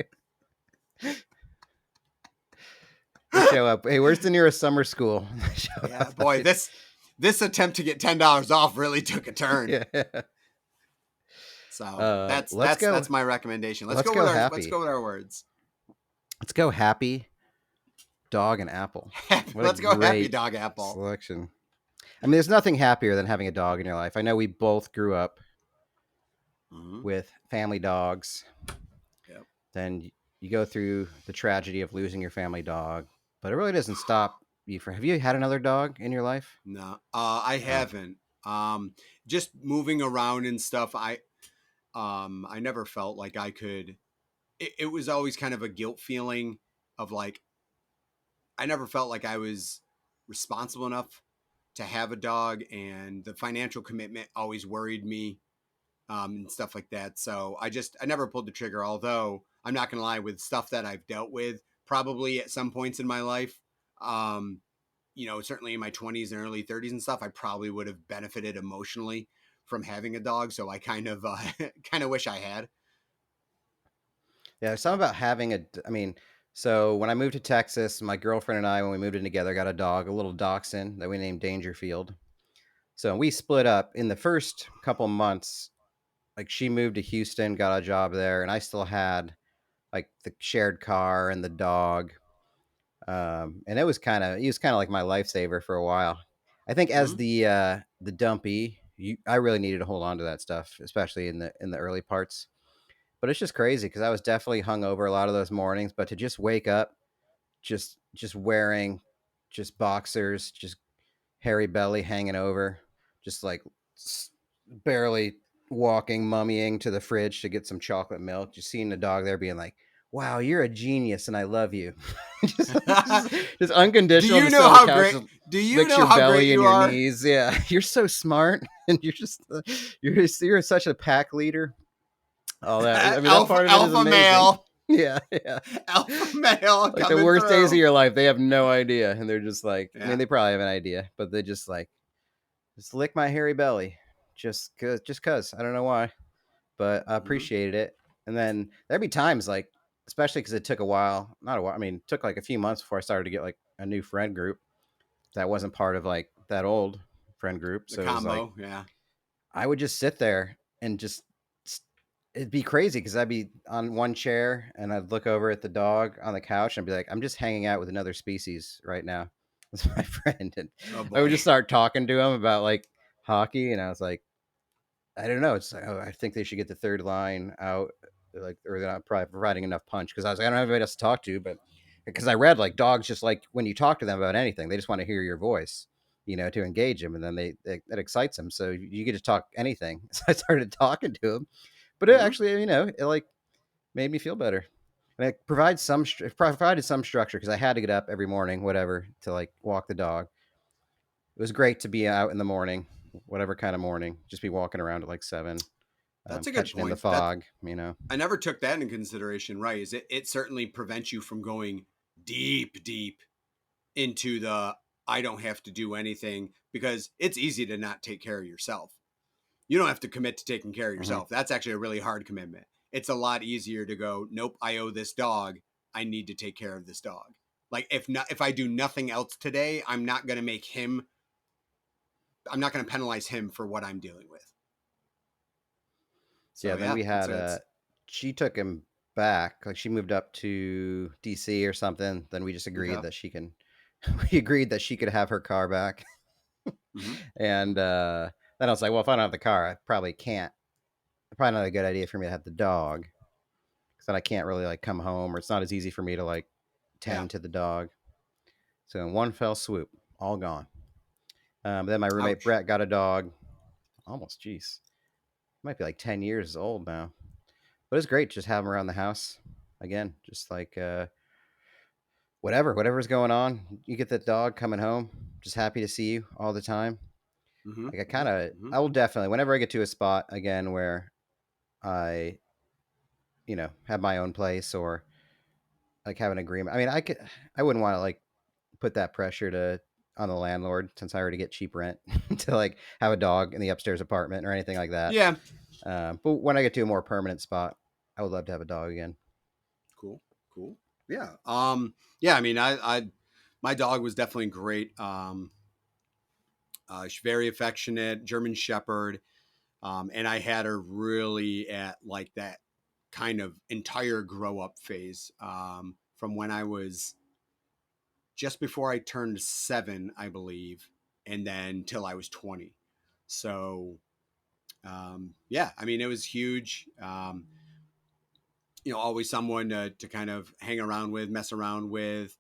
They show up. Hey, where's the nearest summer school? They show yeah, up. boy, this attempt to get $10 off really took a turn. Yeah. So that's Let's that's go. that's my recommendation. Let's go Let's happy. go with our words. Let's go happy dog and apple. What a Let's go happy great dog apple. selection. I mean, there's nothing happier than having a dog in your life. I know we both grew up Mm-hmm. with family dogs. Yep. Then you go through the tragedy of losing your family dog, but it really doesn't stop you from. Have you had another dog in your life? No, I Oh, haven't. Just moving around and stuff. I never felt like I could. It was always kind of a guilt feeling of like I never felt like I was responsible enough to have a dog, and the financial commitment always worried me, and stuff like that. So I never pulled the trigger. Although I'm not gonna lie, with stuff that I've dealt with, probably at some points in my life, um, certainly in my 20s and early 30s and stuff, I probably would have benefited emotionally from having a dog. So I kind of kind of wish I had. yeah. There's something about having a. I mean, so when I moved to Texas, my girlfriend and I, when we moved in together, got a dog, a little dachshund that we named Dangerfield. So we split up in the first couple months. Like she moved to Houston, got a job there, and I still had like the shared car and the dog. And he was kind of like my lifesaver for a while. I think as Mm-hmm. the dumpy, I really needed to hold on to that stuff, especially in the early parts. But it's just crazy because I was definitely hungover a lot of those mornings. But to just wake up, just wearing just boxers, just hairy belly hanging over, just like barely walking, mummying to the fridge to get some chocolate milk. Just seeing the dog there, being like, "Wow, you're a genius, and I love you." just Do unconditional. you Just sit know on the how couch, great? just Do you licks know your how great belly and you your are? knees. Yeah, you're so smart, and you're such a pack leader. All that. I mean, that alpha part of it is alpha amazing. male, Yeah, yeah. alpha male Like the coming worst days of through. your life, they have no idea, and they're just like, I Yeah. mean, they probably have an idea, but they just lick my hairy belly, just cause. I don't know why, but I Mm-hmm. appreciated it. And then there'd be times like, especially because it took a while, not a while. I mean, it took like a few months before I started to get like a new friend group that wasn't part of like that old friend group. The So it was like combo. Yeah. I would just sit there and just it'd be crazy because I'd be on one chair and I'd look over at the dog on the couch and I'd be like, I'm just hanging out with another species right now. That's my friend. And Oh I would boy. just start talking to him about like hockey. And I was like, I don't know. It's like, oh, I think they should get the third line out. Like, or they're not probably providing enough punch because I was like, I don't have anybody else to talk to, but because I read like dogs just like when you talk to them about anything, they just want to hear your voice, to engage them, and then that excites them. So you get to talk anything. So I started talking to him, but it Mm-hmm. actually, it like made me feel better. And it provided some structure because I had to get up every morning, whatever, to like walk the dog. It was great to be out in the morning, whatever kind of morning, just be walking around at like 7, That's a good catching in the point. That fog. I never took that into consideration. Right? Is it certainly prevents you from going deep into the I don't have to do anything, because it's easy to not take care of yourself. You don't have to commit to taking care of Hmm. yourself. That's actually a really hard commitment. It's a lot easier to go, nope, I owe this dog. I need to take care of this dog. Like if I do nothing else today, I'm not going to penalize him for what I'm dealing with. Yeah, So then yeah, we had it's she took him back, like she moved up to DC or something. Then we just agreed okay. that she can, we agreed that she could have her car back. Mm-hmm. And then I was like, well, if I don't have the car, I probably can't. Probably not a good idea for me to have the dog because then I can't really like come home, or it's not as easy for me to like Yeah. tend to the dog. So in one fell swoop, all gone. Then my roommate Ouch. Brett got a dog. Almost, geez, might be like 10 years old now. But it's great just have him around the house again, just like whatever's going on. You get that dog coming home, just happy to see you all the time. Mm-hmm. Like Mm-hmm. I will definitely, whenever I get to a spot again where I, have my own place or like have an agreement. I mean, I wouldn't want to like put that pressure to on the landlord since I already get cheap rent to like have a dog in the upstairs apartment or anything like that. Yeah. But when I get to a more permanent spot, I would love to have a dog again. Cool. Cool. Yeah. Yeah. I mean, my dog was definitely great. She's very affectionate, German Shepherd. And I had her really at like that kind of entire grow up phase, from when I was just before I turned 7, I believe, and then till I was 20. So, yeah, I mean, it was huge. Always someone to kind of hang around with, mess around with.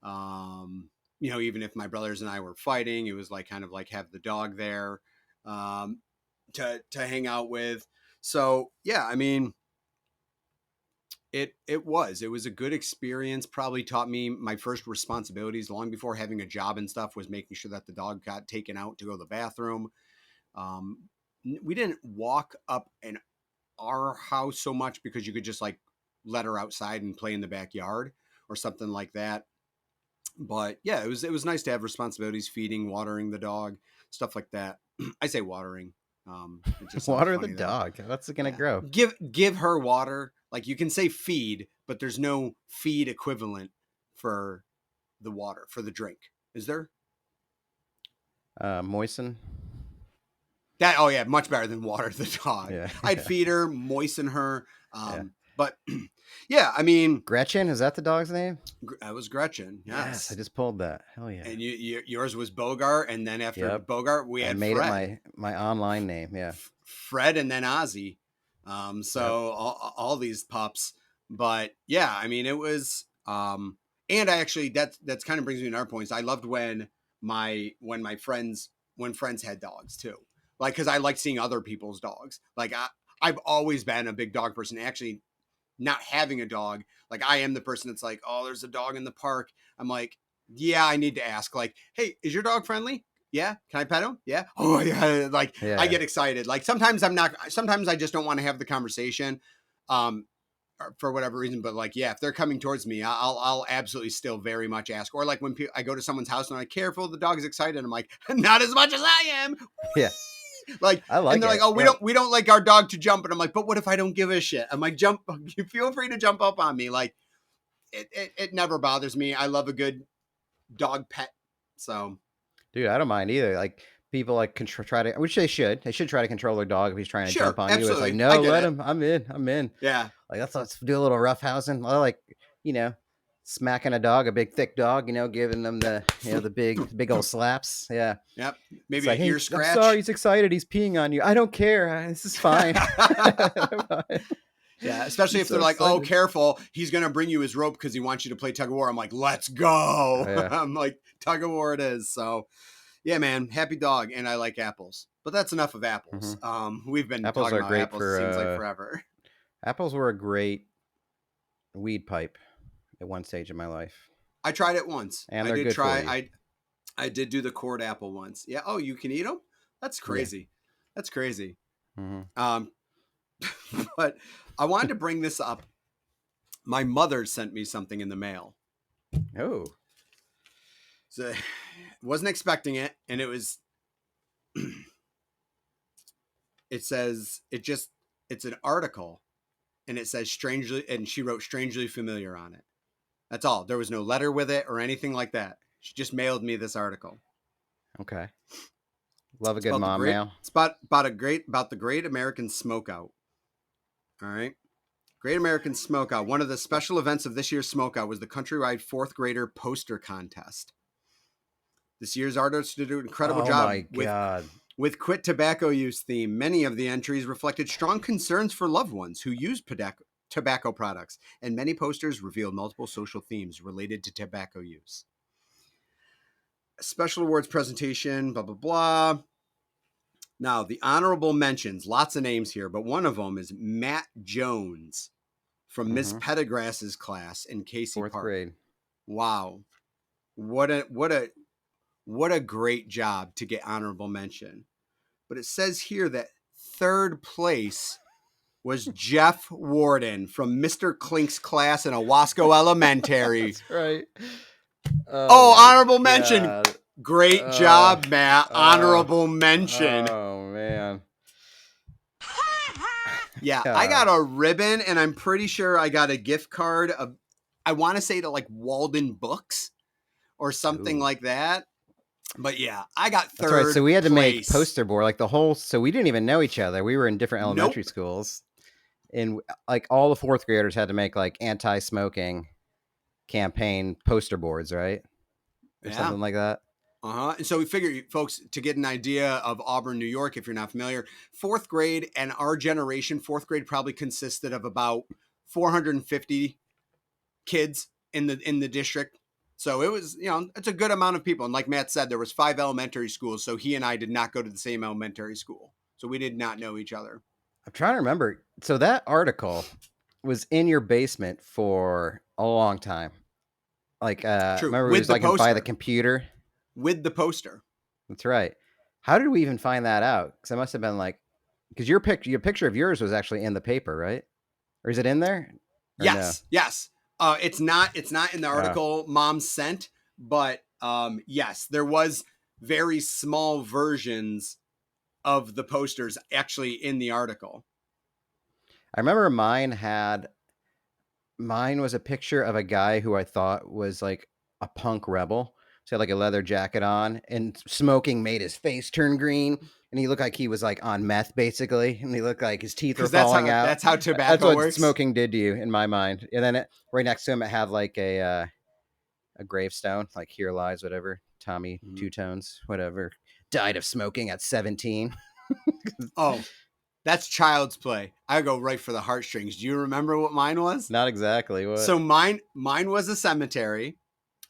Even if my brothers and I were fighting, it was like kind of like have the dog there to hang out with. So yeah, I mean, it was a good experience. Probably taught me my first responsibilities long before having a job and stuff was making sure that the dog got taken out to go to the bathroom. We didn't walk up in our house so much because you could just like let her outside and play in the backyard or something like that. But yeah, it was nice to have responsibilities, feeding, watering the dog, stuff like that. I say watering. It just sounds Water the funny, though. dog. What's it gonna Yeah. grow? Give her water. Like you can say feed, but there's no feed equivalent for the water, for the drink. Is there? Moisten. That oh yeah, much better than water the dog. Yeah. I'd feed her, moisten her. Yeah. But yeah, I mean, Gretchen, is that the dog's name? that was Gretchen. Yes. I just pulled that. Hell yeah. And yours was Bogart, and then after Bogart, we had made Fred. it my online name. Yeah, Fred, and then Ozzy. All these pups, but yeah, I mean, it was. And I actually that's kind of brings me to our points. I loved when friends had dogs too, like because I like seeing other people's dogs. Like I've always been a big dog person. Actually, not having a dog, like I am the person that's like, oh, there's a dog in the park. I'm like, yeah, I need to ask, like, hey, is your dog friendly? Yeah. Can I pet him? Yeah. Oh yeah. Like I get excited. Like sometimes I just don't want to have the conversation, for whatever reason. But like, yeah, if they're coming towards me, I'll absolutely still very much ask. Or like when I go to someone's house and I'm like, careful, the dog is excited. I'm like, not as much as I am. Yeah. Like, I like and they're it. like, oh, we don't like our dog to jump. And I'm like, but what if I don't give a shit? I'm like, jump, you feel free to jump up on me. Like it never bothers me. I love a good dog pet. So, dude, I don't mind either. Like people like try to, which they should try to control their dog if he's trying to jump on you. It's like, no, let him. I'm in. Yeah. Like let's do a little roughhousing. I like, smacking a dog, a big thick dog, giving them the the big old slaps. Yeah. Yep. Maybe like, a ear hey, scratch. I'm sorry, he's excited. He's peeing on you. I don't care. This is fine. Yeah, especially if they're like, excited. Oh, careful, he's going to bring you his rope because he wants you to play tug of war. I'm like, let's go. Yeah. I'm like, tug of war it is. So, yeah, man, happy dog. And I like apples. But that's enough of apples. Mm-hmm. We've been talking about apples, it seems like forever. Apples were a great weed pipe at one stage in my life. I tried it once. And I did try. I did do the cord apple once. Yeah. Oh, you can eat them? That's crazy. Yeah. That's crazy. Mm-hmm. But I wanted to bring this up. My mother sent me something in the mail. Oh. So wasn't expecting it. And it was, it's an article and it says strangely, and she wrote strangely familiar on it. That's all. There was no letter with it or anything like that. She just mailed me this article. Okay. Love a good mom mail. It's about the Great American Smokeout. All right. Great American Smokeout. One of the special events of this year's Smokeout was the countrywide fourth grader poster contest. This year's artists did an incredible job with quit tobacco use theme. Many of the entries reflected strong concerns for loved ones who use tobacco products, and many posters revealed multiple social themes related to tobacco use. A special awards presentation, blah, blah, blah. Now, the honorable mentions, lots of names here, but one of them is Matt Jones from Miss Pendergrass's class in Casey Park. 4th grade. Wow. What a great job to get honorable mention. But it says here that 3rd place was Jeff Warden from Mr. Klink's class in Owasco Elementary. That's right. Oh, honorable mention. Great job, Matt. Honorable mention. Oh man. Yeah, I God. got a ribbon, and I'm pretty sure I got a gift card of, I want to say to like Walden Books or something Ooh. like that. But yeah, I got That's right. third So we had to make place. poster board, like the whole. So we didn't even know each other. We were in different elementary Nope. schools, and like all the fourth graders had to make like anti-smoking campaign poster boards, right, or Yeah. something like that. And so we figure, folks, to get an idea of Auburn, New York, if you're not familiar, fourth grade and our generation, fourth grade probably consisted of about 450 kids in the district. So it was, it's a good amount of people. And like Matt said, there was 5 elementary schools. So he and I did not go to the same elementary school. So we did not know each other. I'm trying to remember. So that article was in your basement for a long time. Like, True. remember it With was the like by the poster. computer. With the poster. That's right. How did we even find that out? Because I must have been like, because your picture of yours was actually in the paper, right? Or is it in there? Or no? Yes. It's not in the article Mom sent, but yes, there was very small versions of the posters actually in the article. I remember mine was a picture of a guy who I thought was like a punk rebel. So he had like a leather jacket on, and smoking made his face turn green, and he looked like he was like on meth basically, and he looked like his teeth were Because falling out. that's how That's tobacco what works. smoking did to you in my mind. And then right next to him, it had like a gravestone, like "Here lies whatever Tommy Two Tones, whatever, died of smoking at 17." Oh, that's child's play. I go right for the heartstrings. Do you remember what mine was? Not exactly. What? So mine was a cemetery,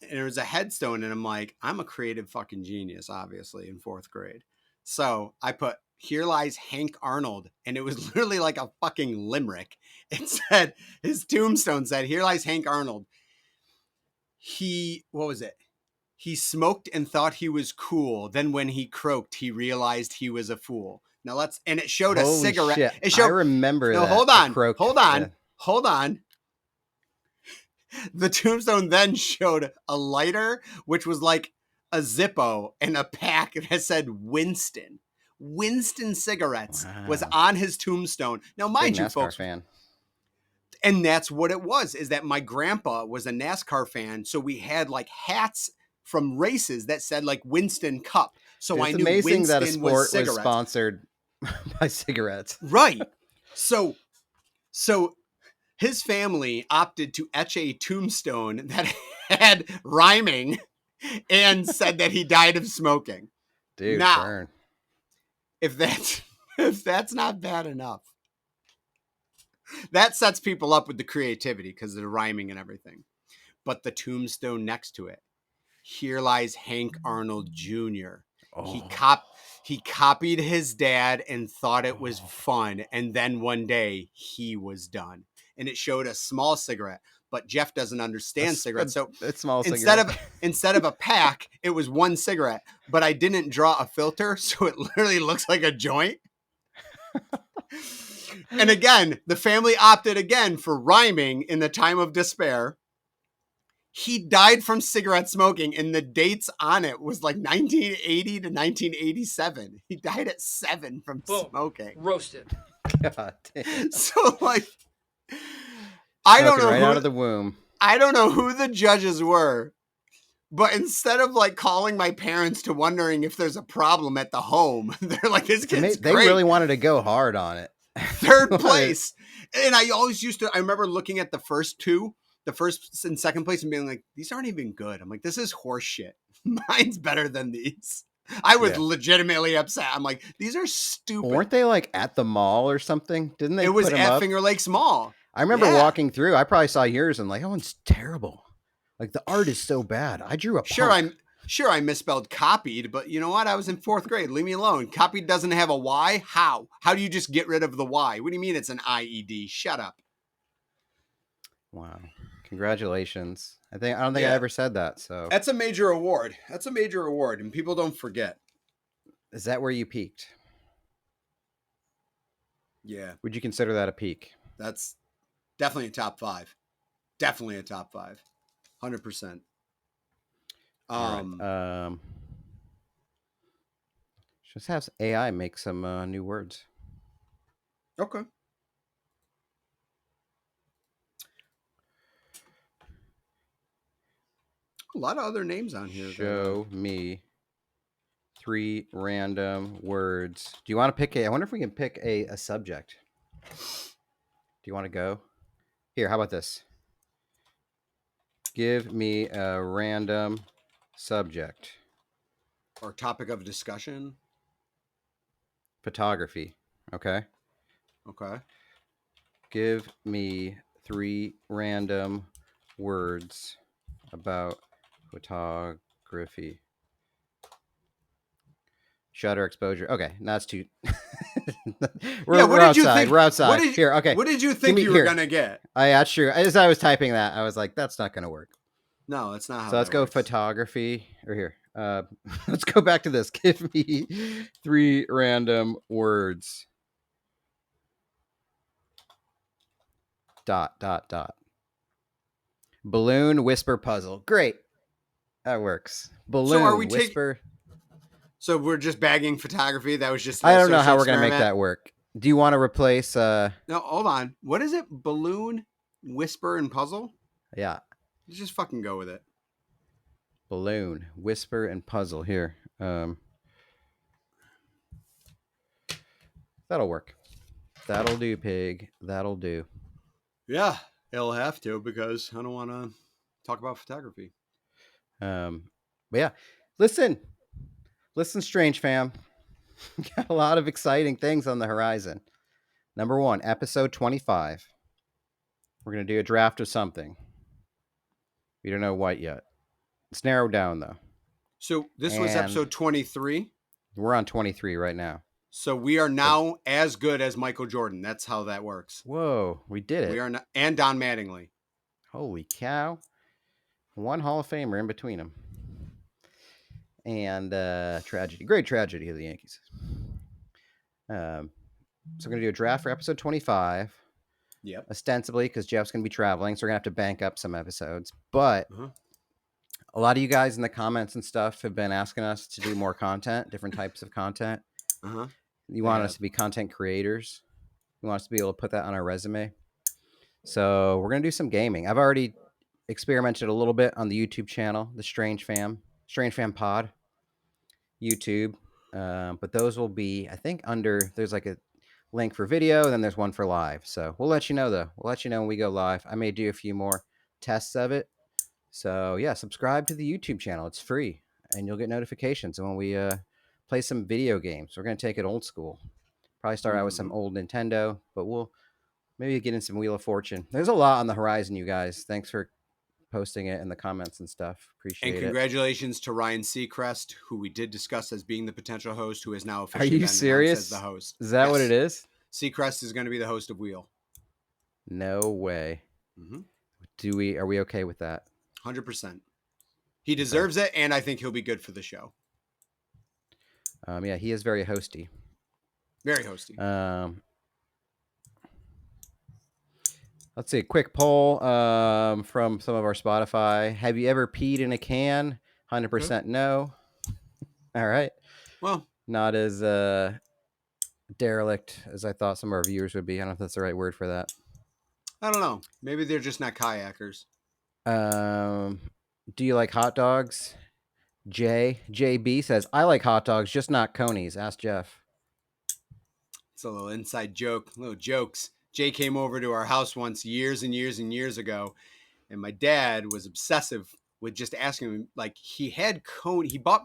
and there was a headstone, and I'm like, I'm a creative fucking genius, obviously, in fourth grade. So I put, "Here lies Hank Arnold," and it was literally like a fucking limerick. It said, his tombstone said, "Here lies Hank Arnold. What was it? He smoked and thought he was cool. Then when he croaked, he realized he was a fool." Now and it showed a Holy cigarette. shit. It showed, I remember no, that. hold on. Yeah. Hold on. The tombstone then showed a lighter, which was like a Zippo, and a pack that said Winston. Winston cigarettes was on his tombstone. Now, mind you, NASCAR folks, fan. and that's what it was, is that my grandpa was a NASCAR fan. So we had like hats from races that said like Winston Cup. So It's I knew amazing Winston that a sport was cigarettes. sponsored by cigarettes. Right. So his family opted to etch a tombstone that had rhyming and said that he died of smoking. Dude, now, burn. If that's not bad enough, that sets people up with the creativity because of the rhyming and everything. But the tombstone next to it, "Here lies Hank Arnold Jr." Oh. He copied his dad and thought it was fun. And then one day he was done. And it showed a small cigarette. But Jeff doesn't understand cigarettes. So it's small instead of a pack, it was one cigarette. But I didn't draw a filter, so it literally looks like a joint. And again, the family opted again for rhyming in the time of despair. He died from cigarette smoking, and the dates on it was like 1980 to 1987. He died at 7 from smoking. Roasted. God damn. So like, I don't know right out of the womb. I don't know who the judges were, but instead of like calling my parents to wondering if there's a problem at the home, they're like, "This kid's They great." really wanted to go hard on it. Third place. And I remember looking at the first and second place, and being like, "These aren't even good." I'm like, "This is horse shit. Mine's better than these." I was legitimately upset. I'm like, "These are stupid." Well, weren't they like at the mall or something? Didn't they? It was put at up? Finger Lakes Mall. I remember walking through. I probably saw yours and like, "Oh, it's terrible. Like the art is so bad." I drew a punk. Sure, I misspelled copied, but you know what? I was in fourth grade. Leave me alone. Copied doesn't have a Y. How? How do you just get rid of the Y? What do you mean it's an IED? Shut up. Wow. Congratulations. I don't think I ever said that. So that's a major award. And people don't forget. Is that where you peaked? Yeah. Would you consider that a peak? That's definitely a top 5. 100%. Right. Just have AI make some new words. Okay. A lot of other names on here. Show me 3 random words. Do you want to pick I wonder if we can pick a subject. Do you want to go? Here, how about this? Give me a random subject. Or topic of discussion. Photography. Okay. Okay. Give me 3 random words about photography. Shutter exposure. Okay, that's too. we're outside. We're outside. Here, okay. What did you think you were gonna get? That's true. As I was typing that, I was like, "That's not gonna work." No, that's not how. So let's go photography. Or here, let's go back to this. Give me 3 random words. ... Balloon whisper puzzle. Great. That works. Balloon whisper. So we're just bagging photography. That was just. I don't know how we're gonna make that work. Do you want to replace? No, hold on. What is it? Balloon, whisper, and puzzle. Yeah. Let's just fucking go with it. Balloon, whisper, and puzzle. Here. That'll work. That'll do, pig. That'll do. Yeah, it'll have to because I don't want to talk about photography. But yeah, listen, Strange Fam. Got a lot of exciting things on the horizon. Number 1, episode 25. We're gonna do a draft of something. We don't know what yet. It's narrowed down though. So this was episode 23. We're on 23 right now. So we are now as good as Michael Jordan. That's how that works. Whoa, we did it. We are not, and Don Mattingly. Holy cow. 1 Hall of Famer in between them. And tragedy. Great tragedy of the Yankees. So we're going to do a draft for episode 25. Yep. Ostensibly, because Jeff's going to be traveling, so we're going to have to bank up some episodes. But a lot of you guys in the comments and stuff have been asking us to do more content, different types of content. You want us to be content creators. You want us to be able to put that on our resume. So we're going to do some gaming. I've already experimented a little bit on the YouTube channel, the Strange Fam Pod, YouTube. But those will be, I think, there's like a link for video, and then there's one for live. So we'll let you know, though. We'll let you know when we go live. I may do a few more tests of it. So yeah, subscribe to the YouTube channel. It's free, and you'll get notifications when we play some video games. We're going to take it old school. Probably start out with some old Nintendo, but we'll maybe get in some Wheel of Fortune. There's a lot on the horizon, you guys. Thanks for posting it in the comments and stuff. Appreciate it. And congratulations to Ryan Seacrest, who we did discuss as being the potential host, who is now officially been announced as the host. Is that what it is? Seacrest is going to be the host of Wheel. No way. Are we okay with that? 100%. He deserves it, and I think he'll be good for the show. Yeah, he is very hosty. Very hosty. Let's see. A quick poll from some of our Spotify. Have you ever peed in a can? 100% no. All right. Well, not as derelict as I thought some of our viewers would be. I don't know if that's the right word for that. I don't know. Maybe they're just not kayakers. Do you like hot dogs? JB says, I like hot dogs, just not conies. Ask Jeff. It's a little inside joke, little jokes. Jay came over to our house once years and years and years ago, and my dad was obsessive with just asking him, like,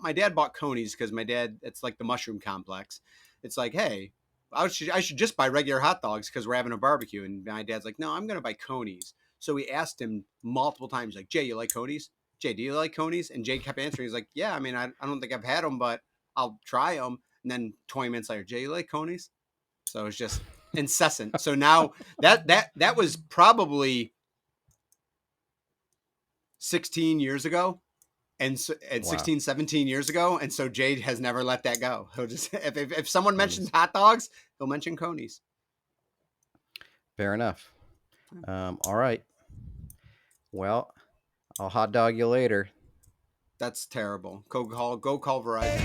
my dad bought conies because my dad, it's like the mushroom complex. It's like, hey, I should just buy regular hot dogs because we're having a barbecue. And my dad's like, no, I'm going to buy conies. So we asked him multiple times, like, Jay, you like conies? Jay, do you like conies? And Jay kept answering. He's like, yeah, I mean, I don't think I've had them, but I'll try them. And then 20 minutes later, Jay, you like conies? So it's just incessant. So now that was probably 16 years ago. And 16, 17 years ago. And so Jade has never let that go. He'll just, if someone mentions hot dogs, he'll mention conies. Fair enough. All right. Well, I'll hot dog you later. That's terrible. Go call Verizon.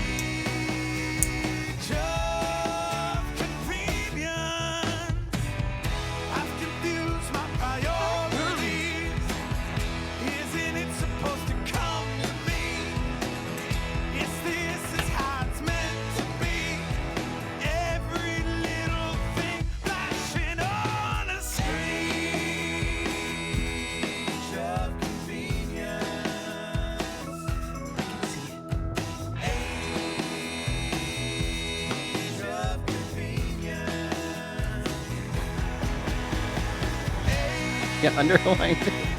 Yeah, underlined.